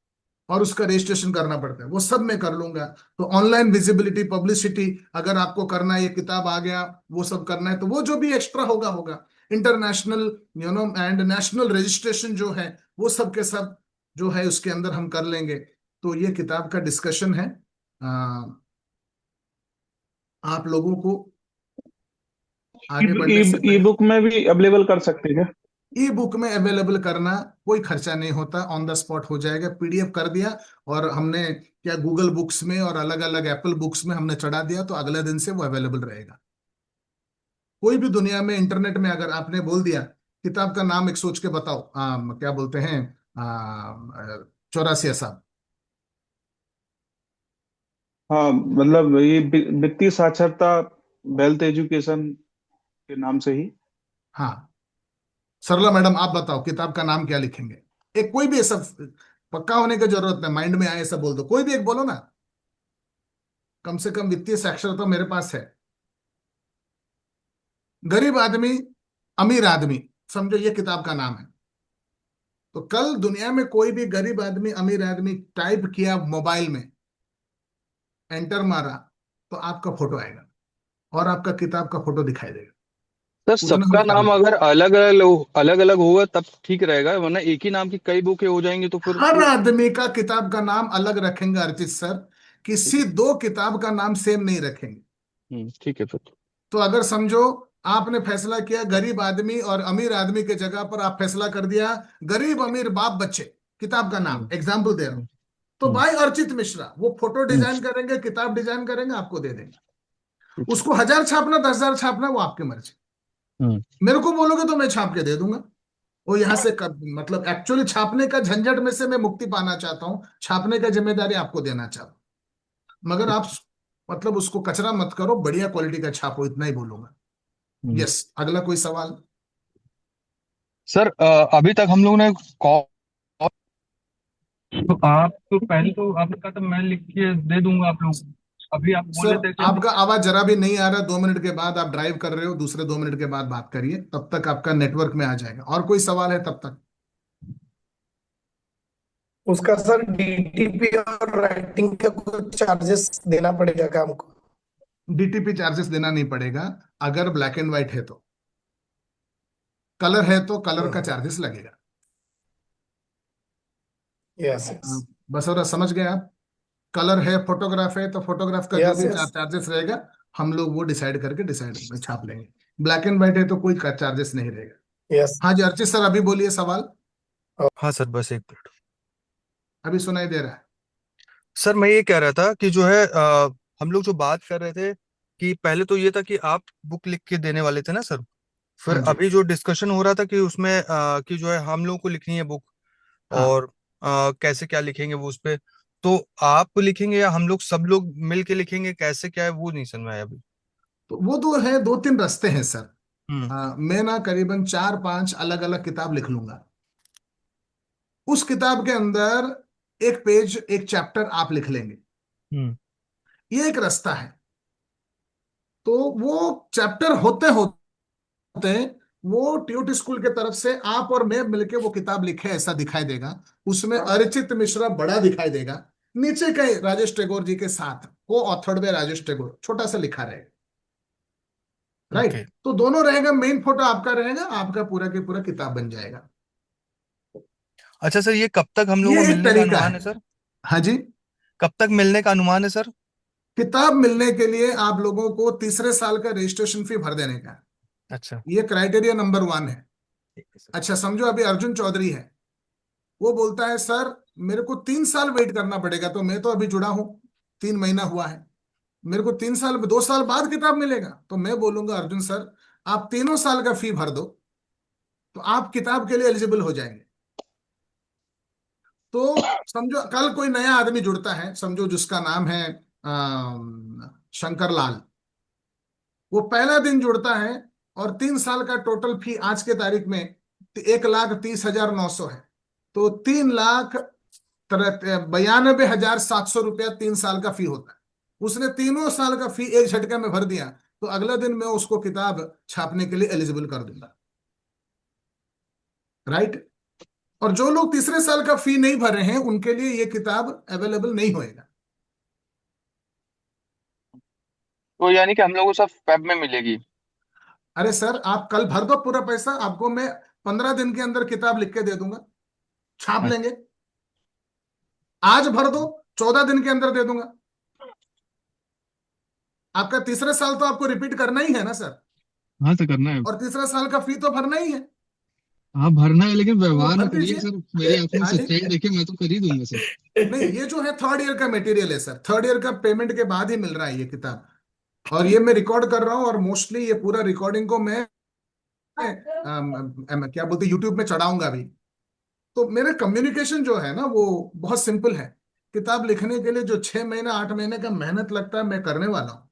और उसका रजिस्ट्रेशन करना पड़ता है, वो सब मैं कर लूंगा। तो ऑनलाइन विजिबिलिटी, पब्लिसिटी अगर आपको करना है, ये किताब आ गया, वो सब करना है, तो वो जो भी एक्स्ट्रा होगा होगा। इंटरनेशनल एंड नेशनल रजिस्ट्रेशन जो है, वो सब के सब जो है उसके अंदर हम कर लेंगे। तो ये किताब का डिस्कशन है। आप लोगों को आगे बढ़ने से ई पहले, बुक में भी अवेलेबल कर सकते हैं। ई बुक में अवेलेबल करना कोई खर्चा नहीं होता, ऑन द स्पॉट हो जाएगा, पीडीएफ कर दिया और हमने क्या गूगल बुक्स में और अलग अलग एप्पल बुक्स में हमने चढ़ा दिया, तो अगले दिन से वो अवेलेबल रहेगा। कोई भी दुनिया में इंटरनेट में अगर आपने बोल दिया किताब का नाम एक सोच के बताओ, क्या बोलते हैं, 84 साहब। हाँ मतलब ये वित्तीय साक्षरता, वेल्थ एजुकेशन के नाम से ही। हाँ, सरला मैडम आप बताओ किताब का नाम क्या लिखेंगे। एक कोई भी ऐसा, पक्का होने की जरूरत नहीं, माइंड में आए ऐसा बोल दो, कोई भी एक बोलो ना, कम से कम वित्तीय साक्षरता मेरे पास है। गरीब आदमी, अमीर आदमी, समझो ये किताब का नाम है। तो कल दुनिया में कोई भी गरीब आदमी, अमीर आदमी टाइप किया मोबाइल में, एंटर मारा, तो आपका फोटो आएगा और आपका किताब का फोटो दिखाई देगा। सर उतना हम सबका कर नाम लेंगे। अगर अलग अलग होगा तब ठीक रहेगा, वरना एक ही नाम की कई बुकें हो जाएंगी तो फिर हर वो। आदमी का किताब का नाम अलग रखेंगे अर्चित सर, किसी दो किताब का नाम सेम नहीं रखेंगे। ठीक है फिर। तो अगर समझो आपने फैसला किया गरीब आदमी और अमीर आदमी के जगह पर आप फैसला कर दिया गरीब अमीर बाप बच्चे, किताब का नाम हम्म, एग्जाम्पल दे रहा हूं, हम्म, तो हम्म, भाई अर्चित मिश्रा वो फोटो हम्म, डिजाइन करेंगे, किताब डिजाइन करेंगे, आपको दे देंगे। ठीक है। उसको 1000 छापना, 10,000 छापना, वो आपकी मर्जी। हम्म, मेरे को बोलोगे तो मैं छाप के दे दूंगा। वो यहाँ से मतलब एक्चुअली छापने का झंझट में से मैं मुक्ति पाना चाहता हूँ, छापने का जिम्मेदारी आपको देना चाहता हूँ। मगर ठीक। आप मतलब उसको कचरा मत करो, बढ़िया क्वालिटी का छापो, इतना ही बोलूंगा। हम्म। यस, अगला कोई सवाल। सर अभी तक हम लोग ने कॉल। तो आप तो पहले तो आपने कहा था मैं लिख के दे दूंगा आप लोग को। अभी आप बोले सर थे कि आपका आवाज जरा भी नहीं आ रहा, 2 मिनट के बाद आप ड्राइव कर रहे हो, दूसरे 2 मिनट के बाद बात करिए, तब तक आपका नेटवर्क में आ जाएगा। और कोई सवाल है तब तक? उसका सर डीटीपी और राइटिंग का कुछ चार्जेस देना पड़ेगा क्या हमको? डीटीपी चार्जेस देना नहीं पड़ेगा अगर ब्लैक एंड व्हाइट है तो। कलर है तो कलर का चार्जेस लगेगा। यस यस बस और समझ गए आप। कलर है, फोटोग्राफ है तो फोटोग्राफ का जो यस भी यस चार्जेस रहेगा हम लोग वो डिसाइड करके डिसाइड में छाप लेंगे। ब्लैक एंड व्हाइट है तो कोई चार्जेस नहीं रहेगा। यस। हाँ जी अर्चित सर, अभी बोलिए सवाल। हाँ सर, बस एक मिनट। अभी सुनाई दे रहा है? सर मैं ये कह रहा था कि जो है हम लोग जो बात कर रहे थे कि पहले तो ये था कि आप बुक लिख के देने वाले थे ना सर। फिर हाँ जी। अभी जो डिस्कशन हो रहा था कि उसमें कि जो है हम लोगों को लिखनी है बुक, हाँ, और कैसे क्या लिखेंगे वो उस पे। तो आप लिखेंगे या हम लोग सब लोग मिल के लिखेंगे, कैसे क्या है वो नहीं समझ में आया अभी। तो वो दो है, दो तीन रास्ते हैं सर। हम्म। मैं ना करीबन 4-5 अलग अलग किताब लिख लूंगा। उस किताब के अंदर एक पेज, एक चैप्टर आप लिख लेंगे। हम्म। ये एक रास्ता है। तो वो चैप्टर होते होते वो ट्यूट स्कूल के तरफ से आप और मैं मिलके वो किताब लिखे ऐसा दिखाई देगा। उसमें अरिचित मिश्रा बड़ा दिखाई देगा, नीचे के राजेश टैगोर जी के साथ को ऑथर्ड में राजेश टैगोर छोटा सा लिखा रहेगा। Right, okay. तो दोनों रहेगा, मेन फोटो आपका रहेगा, आपका पूरा के पूरा किताब बन जाएगा। अच्छा सर, ये कब तक हम लोग ये को एक मिलने का तरीका अनुमान है। है सर? हाँ जी। कब तक मिलने का अनुमान है सर? किताब मिलने के लिए आप लोगों को तीसरे साल का रजिस्ट्रेशन फी भर देने का, अच्छा। ये क्राइटेरिया नंबर 1 है। ठीक है सर। अच्छा समझो अभी अर्जुन चौधरी है, वो बोलता है सर मेरे को 3 साल वेट करना पड़ेगा, तो मैं तो अभी जुड़ा हूं, 3 महीना हुआ है, मेरे को 3 साल, 2 साल बाद किताब मिलेगा। तो मैं बोलूंगा अर्जुन सर आप तीनों साल का फी भर दो, तो आप किताब के लिए एलिजिबल हो जाएंगे। तो समझो कल कोई नया आदमी जुड़ता है, समझो जिसका नाम है शंकर लाल, वो पहला दिन जुड़ता है और 3 साल का टोटल फी आज के तारीख में 1,30,900 है। तो 3,92,700 रुपया 3 साल का फी होता है। उसने तीनों साल का फी एक झटके में भर दिया, तो अगला दिन मैं उसको किताब छापने के लिए एलिजिबल कर दूंगा। राइट। और जो लोग तीसरे साल का फी नहीं भर रहे हैं उनके लिए ये किताब अवेलेबल नहीं होएगा। तो यानी कि हम लोग को सब वेब में मिलेगी? अरे सर आप कल भर दो पूरा पैसा, आपको मैं 15 दिन के अंदर किताब लिख के दे दूंगा, छाप अच्छा। लेंगे। आज भर दो, 14 दिन के अंदर दे दूंगा। आपका तीसरे साल तो आपको रिपीट करना ही है ना सर, हाँ सर, करना है। और तीसरा साल का फी तो भरना ही है, हाँ भरना है, लेकिन तो वो व्यवहार भर में करिए दीजिए। सर, मेरी आंखों में हाँ जी। सच्चाई देखिए, मैं तो कर ही दूंगा सर। नहीं ये जो है थर्ड ईयर का मटेरियल है सर, थर्ड ईयर का पेमेंट के बाद ही मिल रहा है ये किताब। और ये मैं रिकॉर्ड कर रहा हूँ, और मोस्टली ये पूरा रिकॉर्डिंग को मैं क्या बोलते यूट्यूब में चढ़ाऊंगा भी। तो मेरे कम्युनिकेशन जो है ना वो बहुत सिंपल है। किताब लिखने के लिए जो 6 महीना 8 महीने का मेहनत लगता है मैं करने वाला हूँ,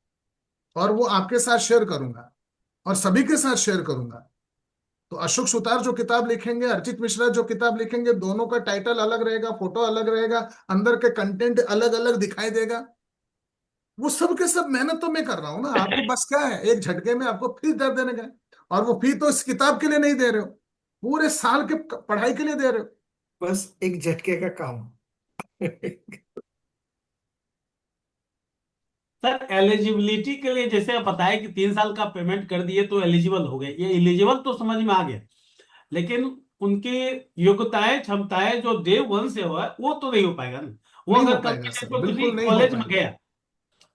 और वो आपके साथ शेयर करूंगा और सभी के साथ शेयर करूंगा। तो अशोक सुतार जो किताब लिखेंगे, अर्चित मिश्रा जो किताब लिखेंगे, दोनों का टाइटल अलग रहेगा, फोटो अलग रहेगा, अंदर के कंटेंट अलग अलग दिखाई देगा। वो सब के सब मेहनत तो मैं कर रहा हूं ना, आपको बस क्या है एक झटके में आपको फीस दर देने का है। और वो फी तो इस किताब के लिए नहीं दे रहे हो, पूरे साल के पढ़ाई के लिए दे रहे हो। बस एक झटके का काम। सर एलिजिबिलिटी के लिए जैसे आप बताए कि 3 साल का पेमेंट कर दिए तो एलिजिबल हो गए, ये एलिजिबल तो समझ में आ गया, लेकिन उनकी योग्यताएं क्षमताएं जो डे 1 से हुआ वो तो नहीं हो पाएगा ना। वो नहीं हो अगर कल पाएगा के डेट सर, में किसी बिल्कुल नहीं हो कॉलेज में पाएगा। गया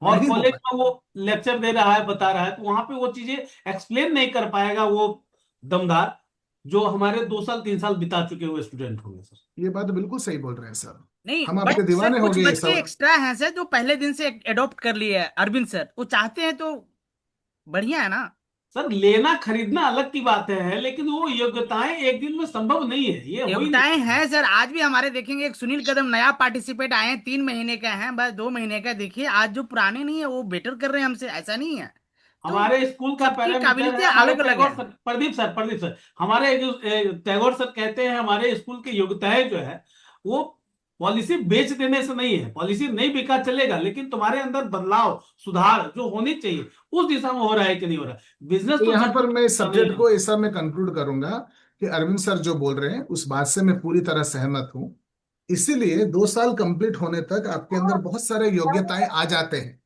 और नहीं हो कॉलेज पाएगा। में वो लेक्चर दे रहा है, बता रहा है, तो वहां पे वो चीजें एक्सप्लेन नहीं कर पाएगा वो दमदार, जो हमारे 2 साल 3 साल बिता चुके हुए स्टूडेंट होंगे सर। ये बात बिल्कुल सही बोल रहे हैं सर, नहीं हम आपके बट सर दीवाने हो कुछ गए ये बच्चे सब। एक्स्ट्रा हैं सर जो पहले दिन से एडॉप्ट कर लिए है अरविंद सर, वो चाहते हैं तो बढ़िया है ना। सर लेना खरीदना अलग की बात है, लेकिन वो योग्यताएं एक दिन में संभव नहीं है, ये हो ही नहीं। योग्यताएं हैं सर, आज भी हमारे देखेंगे एक सुनील कदम नया पार्टिसिपेट आए हैं, 3 महीने का है बस, 2 महीने का, देखिए आज जो पुराने नहीं है वो बेटर कर रहे हैं हमसे, ऐसा नहीं है। तो हमारे स्कूल का सबकी पैरामीटर है, काबिलियतें हमारे अलग अलग टैगोर है। सर, प्रदीप सर हमारे जो टैगोर सर कहते हैं हमारे स्कूल की योग्यताएं जो है वो पॉलिसी बेच देने से नहीं है, पॉलिसी नहीं बिका चलेगा, लेकिन तुम्हारे अंदर बदलाव सुधार जो होनी चाहिए उस दिशा में हो रहा है कि नहीं हो रहा। बिजनेस तो तो यहाँ पर मैं इस नहीं सब्जेक्ट है। को ऐसा मैं कंक्लूड करूंगा कि अरविंद सर जो बोल रहे हैं उस बात से मैं पूरी तरह सहमत हूँ। इसीलिए 2 साल कंप्लीट होने तक आपके अंदर बहुत सारे योग्यताएं आ जाते हैं,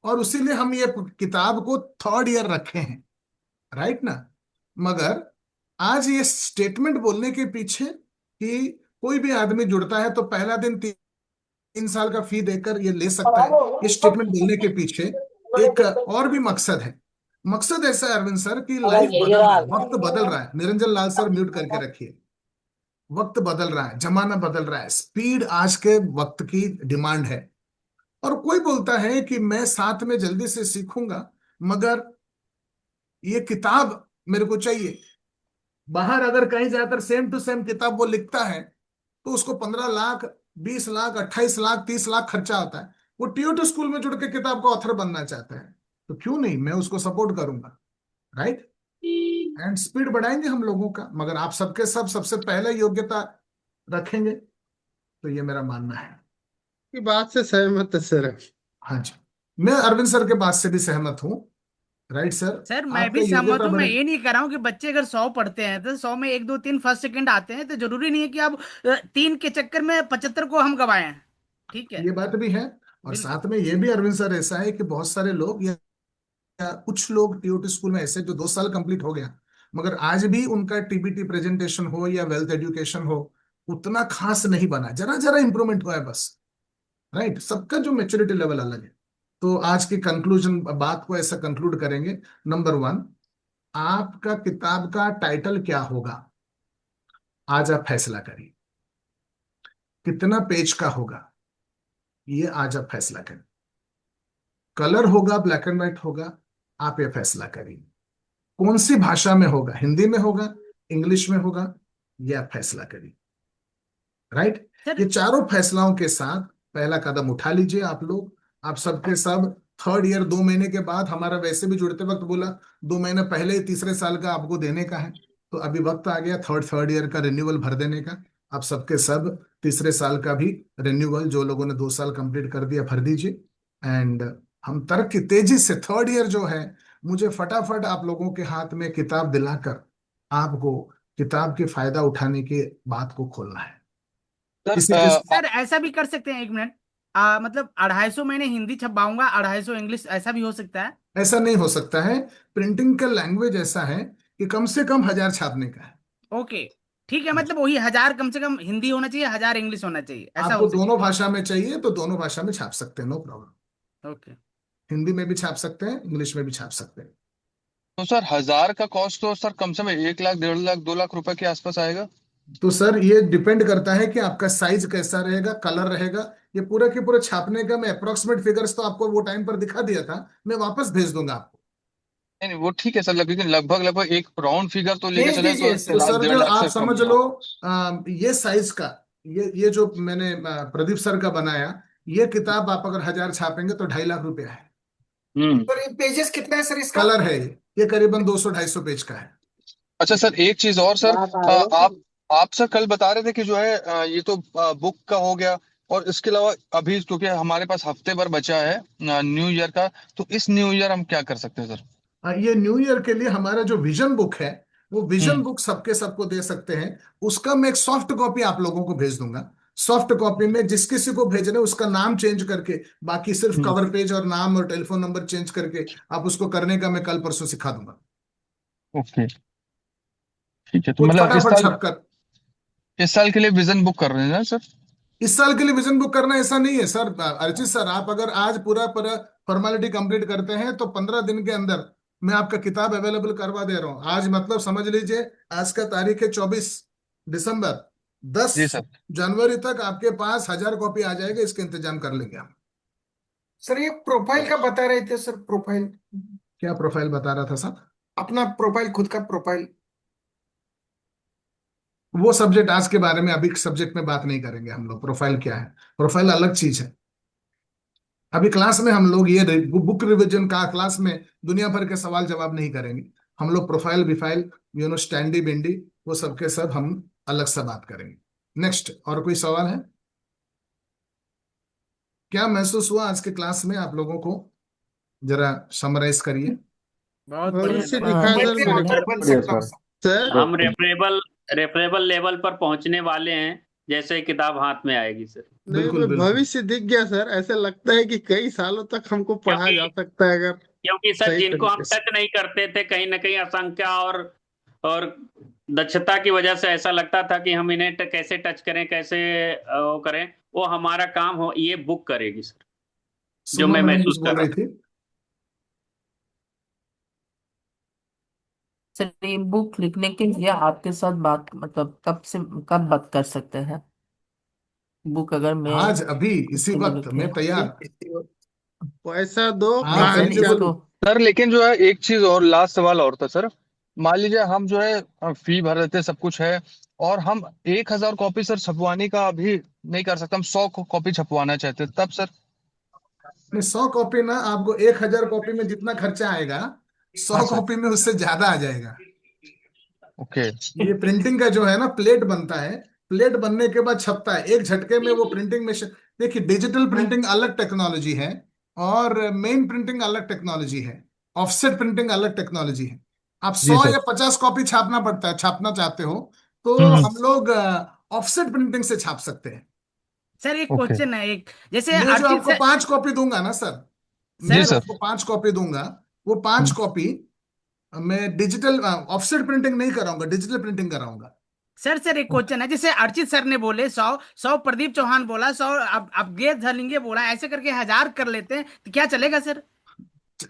और उसीलिए हम ये किताब को 3rd ईयर रखे हैं, राइट ना। मगर आज ये स्टेटमेंट बोलने के पीछे कि कोई भी आदमी जुड़ता है तो पहला दिन 3 साल का फी देकर ये ले सकता है, ये स्टेटमेंट बोलने के पीछे एक और भी मकसद है। मकसद ऐसा है अरविंद सर कि लाइफ बदल रहा है, वक्त बदल रहा है। निरंजन लाल सर म्यूट करके रखिए। वक्त बदल रहा है, जमाना बदल रहा है, स्पीड आज के वक्त की डिमांड है। और कोई बोलता है कि मैं साथ में जल्दी से सीखूंगा, मगर ये किताब मेरे को चाहिए। बाहर अगर कहीं जाकर सेम टू सेम किताब वो लिखता है तो उसको 15 लाख, 20 लाख, 28 लाख, 30 लाख खर्चा होता है। वो टीओटी स्कूल में जुड़ के किताब का ऑथर बनना चाहता है, तो क्यों नहीं, मैं उसको सपोर्ट करूंगा, राइट। एंड स्पीड बढ़ाएंगे हम लोगों का, मगर आप सबके सब सबसे पहले योग्यता रखेंगे, तो ये मेरा मानना है। की बात से सहमत है सर। हाँ जी, मैं अरविंद सर के बात से भी सहमत हूँ, राइट सर। सर मैं आपका भी सहमत योग्यता हूँ। मैं बने। ये नहीं कह रहा हूँ कि बच्चे अगर 100 पढ़ते हैं तो 100 में 1 2 3 फर्स्ट सेकंड आते हैं, तो जरूरी नहीं है कि आप 3 के चक्कर में 75 को हम गवाएं। ठीक है। ये बात भी है, और बिल्कुल। साथ में ये भी अरविंद सर ऐसा है कि बहुत सारे लोग या कुछ लोग टीओटी स्कूल में ऐसे जो 2 साल कंप्लीट हो गया, मगर आज भी उनका टीबीटी प्रेजेंटेशन हो या वेल्थ एजुकेशन हो उतना खास नहीं बना, जरा जरा इंप्रूवमेंट हुआ है बस, राइट। सबका जो मेच्योरिटी लेवल अलग है। तो आज की कंक्लूजन बात को ऐसा कंक्लूड करेंगे। नंबर 1, आपका किताब का टाइटल क्या होगा, आज आप फैसला करिए। कितना पेज का होगा, ये आज आप फैसला करिए। कलर होगा, ब्लैक एंड व्हाइट होगा, आप ये फैसला करिए। कौन सी भाषा में होगा, हिंदी में होगा, इंग्लिश में होगा, ये आप फैसला करिए, राइट। सर ये चारों फैसलाओं के साथ पहला कदम उठा लीजिए आप लोग। आप सबके सब 3rd ईयर 2 महीने के बाद, हमारा वैसे भी जुड़ते वक्त बोला 2 महीने पहले ही तीसरे साल का आपको देने का है, तो अभी वक्त आ गया थर्ड ईयर का रिन्यूअल भर देने का। आप सबके सब तीसरे साल का भी रिन्यूअल, जो लोगों ने 2 साल कंप्लीट कर दिया, भर दीजिए। एंड हम तर्क की तेजी से 3rd ईयर जो है, मुझे फटाफट आप लोगों के हाथ में किताब दिलाकर आपको किताब के फायदा उठाने की बात को खोलना है। सर इसी के सर ऐसा भी कर सकते हैं, 1 मिनट। मतलब 250 मैंने हिंदी छपवाऊंगा, 250 इंग्लिश, ऐसा भी हो सकता है। ऐसा नहीं हो सकता है। प्रिंटिंग का लैंग्वेज ऐसा है कि कम से कम 1000 छापने का है। ओके ठीक है, मतलब वही 1000 कम से कम हिंदी होना चाहिए, 1000 इंग्लिश होना चाहिए, ऐसा आपको हो सकता दोनों भाषा में चाहिए तो दोनों भाषा में छाप सकते हैं, नो प्रॉब्लम। है। ओके। हिंदी में भी छाप सकते हैं, इंग्लिश में भी छाप सकते हैं। तो सर 1000 का कॉस्ट तो सर कम से कम 1 लाख, 1.5 लाख, 2 लाख रुपए के आसपास आएगा। तो सर ये डिपेंड करता है कि आपका साइज कैसा रहेगा, कलर रहेगा, ये पूरे के पूरे छापने का मैं अप्रोक्सीमेट फिगर्स तो आपको वो टाइम पर दिखा दिया था, मैं वापस भेज दूंगा आपको। नहीं नहीं, वो ठीक है सर, लेकिन लगभग लगभग एक राउंड फिगर तो लेके भेज चले तो दीजिए तो सर। लाख सर 1.5 जो लाख आप से कम समझ नहीं लो, होगा। ये साइज का, ये जो मैंने प्रदीप सर का बनाया, ये किताब आप अगर 1000 छापेंगे तो 2.5 लाख रुपया है। और ये पेजेस कितना है सर इसका? कलर है ये करीबन 200-250 पेज का है। अच्छा सर, एक चीज और सर, आप सर कल बता रहे थे कि जो है ये तो बुक का हो गया, और इसके अलावा अभी क्योंकि हमारे पास हफ्ते भर बचा है न्यू ईयर का, तो इस न्यू ईयर हम क्या कर सकते हैं सर? ये न्यू ईयर के लिए हमारा जो विजन बुक है, वो विजन हम्म बुक सबको दे सकते हैं। उसका मैं एक सॉफ्ट कॉपी आप लोगों को भेज दूंगा। सॉफ्ट कॉपी में जिस किसी को भेजना है उसका नाम चेंज करके, बाकी सिर्फ हम्म कवर पेज और नाम और टेलीफोन नंबर चेंज करके आप उसको करने का मैं कल परसों सिखा दूंगा। ओके ठीक है, तो कुछ मतलब फटाफट छपकर। इस साल के लिए विजन बुक कर रहे हैं ना सर? इस साल के लिए विजन बुक करना ऐसा नहीं है सर। अर्चित सर, आप अगर आज पूरा पूरा फॉर्मेलिटी कंप्लीट करते हैं तो 15 दिन के अंदर मैं आपका किताब अवेलेबल करवा दे रहा हूं। आज मतलब समझ लीजिए, आज का तारीख है 24 दिसंबर, दस जी सर। जनवरी तक आपके पास 1000 कॉपी आ जाएगा। इसका इंतजाम कर लेंगे हम। सर ये प्रोफाइल का बता रहे थे सर, प्रोफाइल क्या प्रोफाइल बता रहा था सर? अपना प्रोफाइल, खुद का प्रोफाइल। वो सब्जेक्ट आज के बारे में, अभी सब्जेक्ट में बात नहीं करेंगे हम लोग। प्रोफाइल क्या है, प्रोफाइल अलग चीज है। अभी क्लास में हम लोग ये बुक रिवीजन का क्लास में दुनिया भर के सवाल जवाब नहीं करेंगे। हम लोग प्रोफाइल विफाइल, स्टैंडी बिंडी, वो सबके सब हम अलग से बात करेंगे। नेक्स्ट, और कोई सवाल है? क्या महसूस हुआ आज के क्लास में आप लोगों को? जरा समराइज करिए। बहुत भविष्य बढ़िया। दिखा मैं सर मेरे ऑथर को। बन बढ़िया सकता हूँ सर। सर। सर हम रेफरेबल रेफरेबल लेवल पर पहुंचने वाले हैं। जैसे ही किताब हाथ में आएगी सर। नहीं, बिल्कुल मैं बिल्कुल। भविष्य दिख गया सर। ऐसा लगता है कि कई सालों तक हमको पढ़ा जा क्योंकि सकता है, अगर क्योंकि सर सही जिनको हम तरीके से। टच नहीं करते थे, कहीं ना कहीं आशंका और दक्षता की वजह से ऐसा लगता था कि हम इन्हें कैसे टच करें, कैसे वो करें। वो हमारा काम हो ये बुक करेगी सर, जो सुमा मैं मैडम महसूस कुछ कर बोल रहा रही था। थी। सर ये बुक लिखने के लिए आपके साथ बात, मतलब कब बात कर सकते हैं? बुक अगर मैं आज अभी खुद इसी के लिए वक्त लिखे। मैं तैयार। पैसा दो, आप नहीं सर, काम बिल्कुल। चालू। इसको सर लेकिन जो है एक चीज और, लास्ट सवाल और था सर। मान लीजिए हम जो है फी भर देते, सब कुछ है, और हम 1,000 कॉपी सर छपवाने का अभी नहीं कर सकते, हम 100 कॉपी छपवाना चाहते, तब सर? नहीं, 100 कॉपी ना, आपको 1,000 कॉपी में जितना खर्चा आएगा, हाँ सौ सर। कॉपी में उससे ज्यादा आ जाएगा। ओके। ये प्रिंटिंग का जो है ना, प्लेट बनता है, प्लेट बनने के बाद छपता है एक झटके में वो प्रिंटिंग मशीन। देखिए, डिजिटल प्रिंटिंग अलग टेक्नोलॉजी है, और मेन प्रिंटिंग अलग टेक्नोलॉजी है, ऑफसेट प्रिंटिंग अलग टेक्नोलॉजी है। आप जी 100 सर। या 50 कॉपी छापना पड़ता है, छापना चाहते हो तो हम्म। हम लोग ऑफसेट प्रिंटिंग से छाप सकते हैं। सर एक ओके। क्वेश्चन है, एक जैसे मैं जो अर्चित आपको सर। 5 कॉपी दूंगा ना सर, मैं जी सर जो सर। आपको 5 कॉपी दूंगा, वो 5 कॉपी मैं डिजिटल ऑफसेट प्रिंटिंग नहीं कराऊंगा, डिजिटल प्रिंटिंग कराऊंगा। सर एक क्वेश्चन है, जैसे अर्चित सर ने बोले 100, प्रदीप चौहान बोला 100, अब अपग्रेड धलिंगे बोला, ऐसे करके 1000 कर लेते हैं तो क्या चलेगा सर?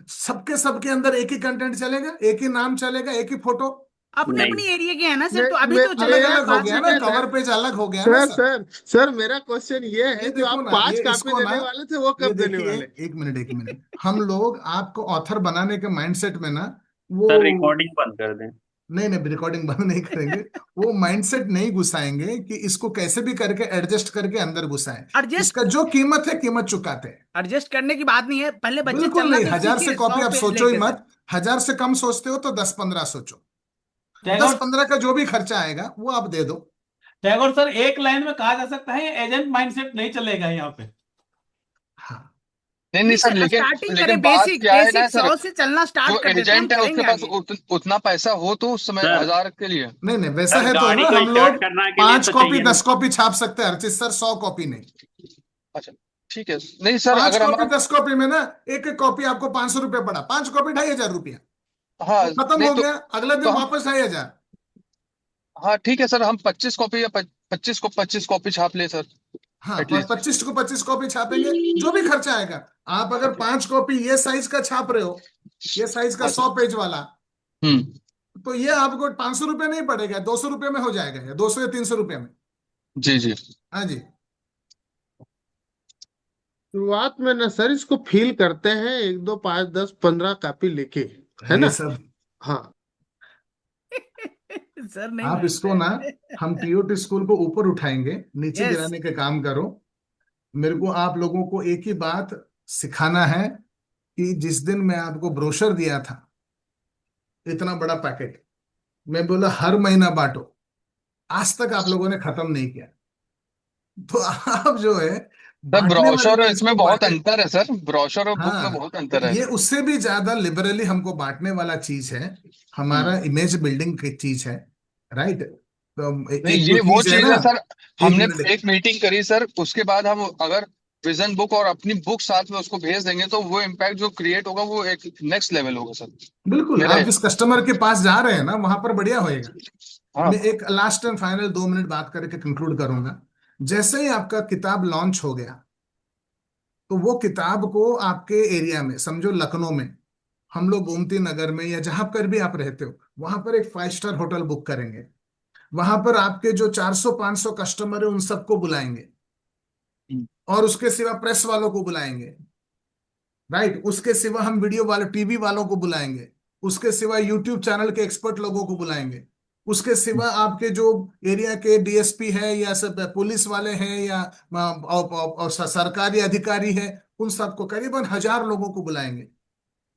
सबके सबके अंदर एक ही कंटेंट चलेगा, एक ही नाम चलेगा, एक ही फोटो। अपने नहीं अपनी एरिया के हैं ना सर, मे, तो अभी मे, तो अलग चलेगा मेरा अलग हो बाद गया में। क्वेश्चन ना, है सर। कवर पेज अलग हो गया ना सर सर। सर सर मेरा क्वेश्चन ये ये है, जो देखो आप ना, पांच ये कॉपी इसको ना, देने वाले थे वो ये कब देने देखिए, वाले? एक मिनट, हम लोग आपको ऑथर बनाने के माइंडसेट में ना, वो सर रिकॉर्डिंग बंद कर दें। नहीं नहीं, रिकॉर्डिंग बंद नहीं करेंगे। वो माइंडसेट नहीं घुसाएंगे कि इसको कैसे भी करके एडजस्ट करके अंदर घुसाएं। एडजस्ट इसका जो कीमत है, कीमत चुकाते हैं। एडजस्ट करने की बात नहीं है, पहले बच्चे बिल्कुल चलना नहीं, तो 1,000 से सीखे कॉपी 100 आप पेज सोचो ही लेके सर। मत। 1,000 से कम सोचते हो तो 10-15 सोचो। दस टैगोर पंद्रह का जो भी खर्चा आएगा वो आप दे दो। टैगोर सर, एक लाइन में कहा जा सकता है एजेंट माइंडसेट नहीं चलेगा यहाँ पे। हाँ। नहीं नहीं नहीं सर, सर, लेकिन स्टार्टिंग लेकिन करें, बात बेसिक क्या है ना बेसिक सर, 100 से चलना जो स्टार्ट कर देते हैं, हम एजेंट है उसके करेंगे पास आगे। उतना पैसा हो तो उस समय सर 1,000 के लिए। नहीं नहीं, वैसा सर है तो गाड़ी ना, को हम स्टार्ट लोग करने के लिए पांच तो कॉपी चाहिए ना। 10 कॉपी छाप सकते हैं अर्चित सर, 100 कॉपी नहीं। अच्छा, ठीक है। नहीं सर, पांच अगर कॉपी हमारा, 10 कॉपी में ना, एक एक कॉपी आपको 500 रुपये पड़ा, 5 कॉपी 2,500 रुपया। हाँ वो खत्म नहीं हो तो गया, अगले तो दिन हम, वापस 2,500। हाँ ठीक है सर, हम 25 कॉपी या 25 कॉपी छाप ले सर, हाँ, पर एटलीस्ट। 25 को 25 कॉपी छापेंगे, जो भी खर्चा आएगा। आप अगर 5 कॉपी ये साइज का छाप रहे हो, ये साइज का हाँ सर। 100 पेज वाला, हम्म। तो ये आपको 500 रुपये नहीं पड़ेगा, 200 रुपये में हो जाएगा, या 200 या 300 रुपये में। जी जी। हाँ जी। शुरुआत में ना सर इसको फील करते हैं, 1 2 5 10 15 कॉपी लेके, है ये ना? सब हाँ। सर नहीं आप मानते इसको ना, हैं। हम टीओटी स्कूल को ऊपर उठाएंगे, नीचे यस। गिराने का काम करो। मेरे को आप लोगों को एक ही बात सिखाना है, कि जिस दिन मैं आपको ब्रोशर दिया था, इतना बड़ा पैकेट, मैं बोला हर महीना बांटो, आज तक आप लोगों ने खत्म नहीं किया। तो आप जो है, सर बांटने वाली ब्रोशर और चीज इसमें को बहुत बांटे। अंतर है सर, ब्रोशर और बुक में हाँ, बहुत अंतर है। ये उससे भी ज्यादा लिबरली हमको बांटने वाला चीज है, हम्म। हमारा इमेज बिल्डिंग की चीज है। राइट। तो नहीं, एक ये जो वो चीज है चीज ना, है सर। एक हमने मिनट। एक मीटिंग करी सर, उसके बाद हम अगर विजन बुक और अपनी बुक साथ में उसको भेज देंगे तो वो इम्पैक्ट जो क्रिएट होगा वो एक नेक्स्ट लेवल होगा सर। बिल्कुल, मेरा, आप जिस कस्टमर के पास जा रहे हैं ना, वहां पर बढ़िया होएगा। हाँ। मैं एक लास्ट एंड फाइनल 2 मिनट बात करके कंक्लूड करूंगा। जैसे ही आपका किताब लॉन्च हो गया, तो वो किताब को आपके एरिया में, समझो लखनऊ में, हम लोग गोमती नगर में या जहां पर भी आप रहते हो, वहां पर एक 5 स्टार होटल बुक करेंगे। वहां पर आपके जो 400-500 कस्टमर है, उन सबको बुलाएंगे, और उसके सिवा प्रेस वालों को बुलाएंगे। राइट। उसके सिवा हम वीडियो वाले, टीवी वालों को बुलाएंगे। उसके सिवा यूट्यूब चैनल के एक्सपर्ट लोगों को बुलाएंगे। उसके सिवा आपके जो एरिया के डीएसपी है, या सब पुलिस वाले हैं, या और सरकारी अधिकारी है, उन सबको, करीबन 1,000 लोगों को बुलाएंगे।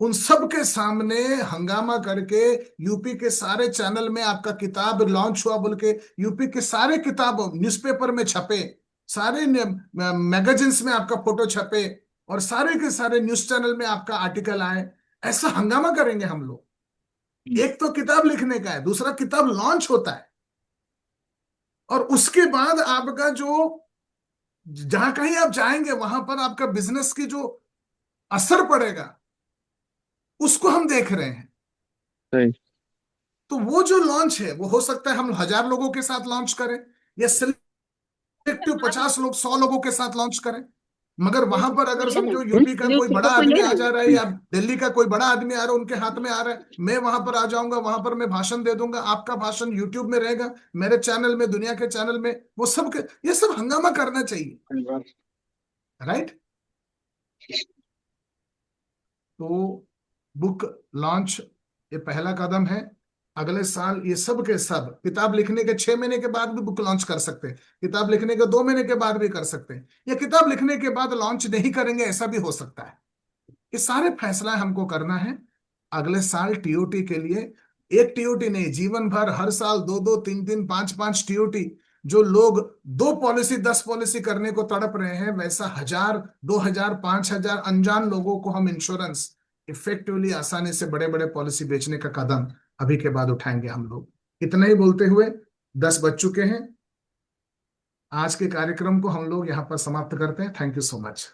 उन सब के सामने हंगामा करके, यूपी के सारे चैनल में आपका किताब लॉन्च हुआ बोल के, यूपी के सारे किताब न्यूज़पेपर में छपे, सारे मैगजीन्स में आपका फोटो छपे, और सारे के सारे न्यूज चैनल में आपका आर्टिकल आए। ऐसा हंगामा करेंगे हम लोग। एक तो किताब लिखने का है, दूसरा किताब लॉन्च होता है, और उसके बाद आपका जो जहां कहीं आप जाएंगे वहां पर आपका बिजनेस की जो असर पड़ेगा उसको हम देख रहे हैं। सही। तो वो जो लॉन्च है वो हो सकता है हम 1000 लोगों के साथ लॉन्च करें या सिलेक्टिव 50 लोग 100 लोगों के साथ लॉन्च करें। मगर वहां पर अगर समझो यूपी का कोई बड़ा आदमी आ जा रहा है या दिल्ली का कोई बड़ा आदमी आ रहा है, उनके हाथ में आ रहा है, मैं वहां पर आ जाऊंगा, वहां पर मैं भाषण दे दूंगा, आपका भाषण यूट्यूब में रहेगा, मेरे चैनल में, दुनिया के चैनल में, वो सब ये सब हंगामा करना चाहिए, राइट। तो बुक लॉन्च ये पहला कदम है। अगले साल ये सब के सब किताब लिखने के 6 महीने के बाद भी बुक लॉन्च कर सकते हैं, किताब लिखने के 2 महीने के बाद भी कर सकते हैं, या किताब लिखने के बाद लॉन्च नहीं करेंगे ऐसा भी हो सकता है। ये सारे फैसला हमको करना है अगले साल टीओटी के लिए। एक टीओटी नहीं, जीवन भर हर साल 2-2, 3-3, 5-5 टीओटी। जो लोग 2 पॉलिसी 10 पॉलिसी करने को तड़प रहे हैं, वैसा 1000, 2000, 5000 अनजान लोगों को हम इंश्योरेंस इफेक्टिवली आसानी से बड़े बड़े पॉलिसी बेचने का कदम अभी के बाद उठाएंगे हम लोग। इतना ही बोलते हुए 10 बज चुके हैं। आज के कार्यक्रम को हम लोग यहाँ पर समाप्त करते हैं। Thank you so much.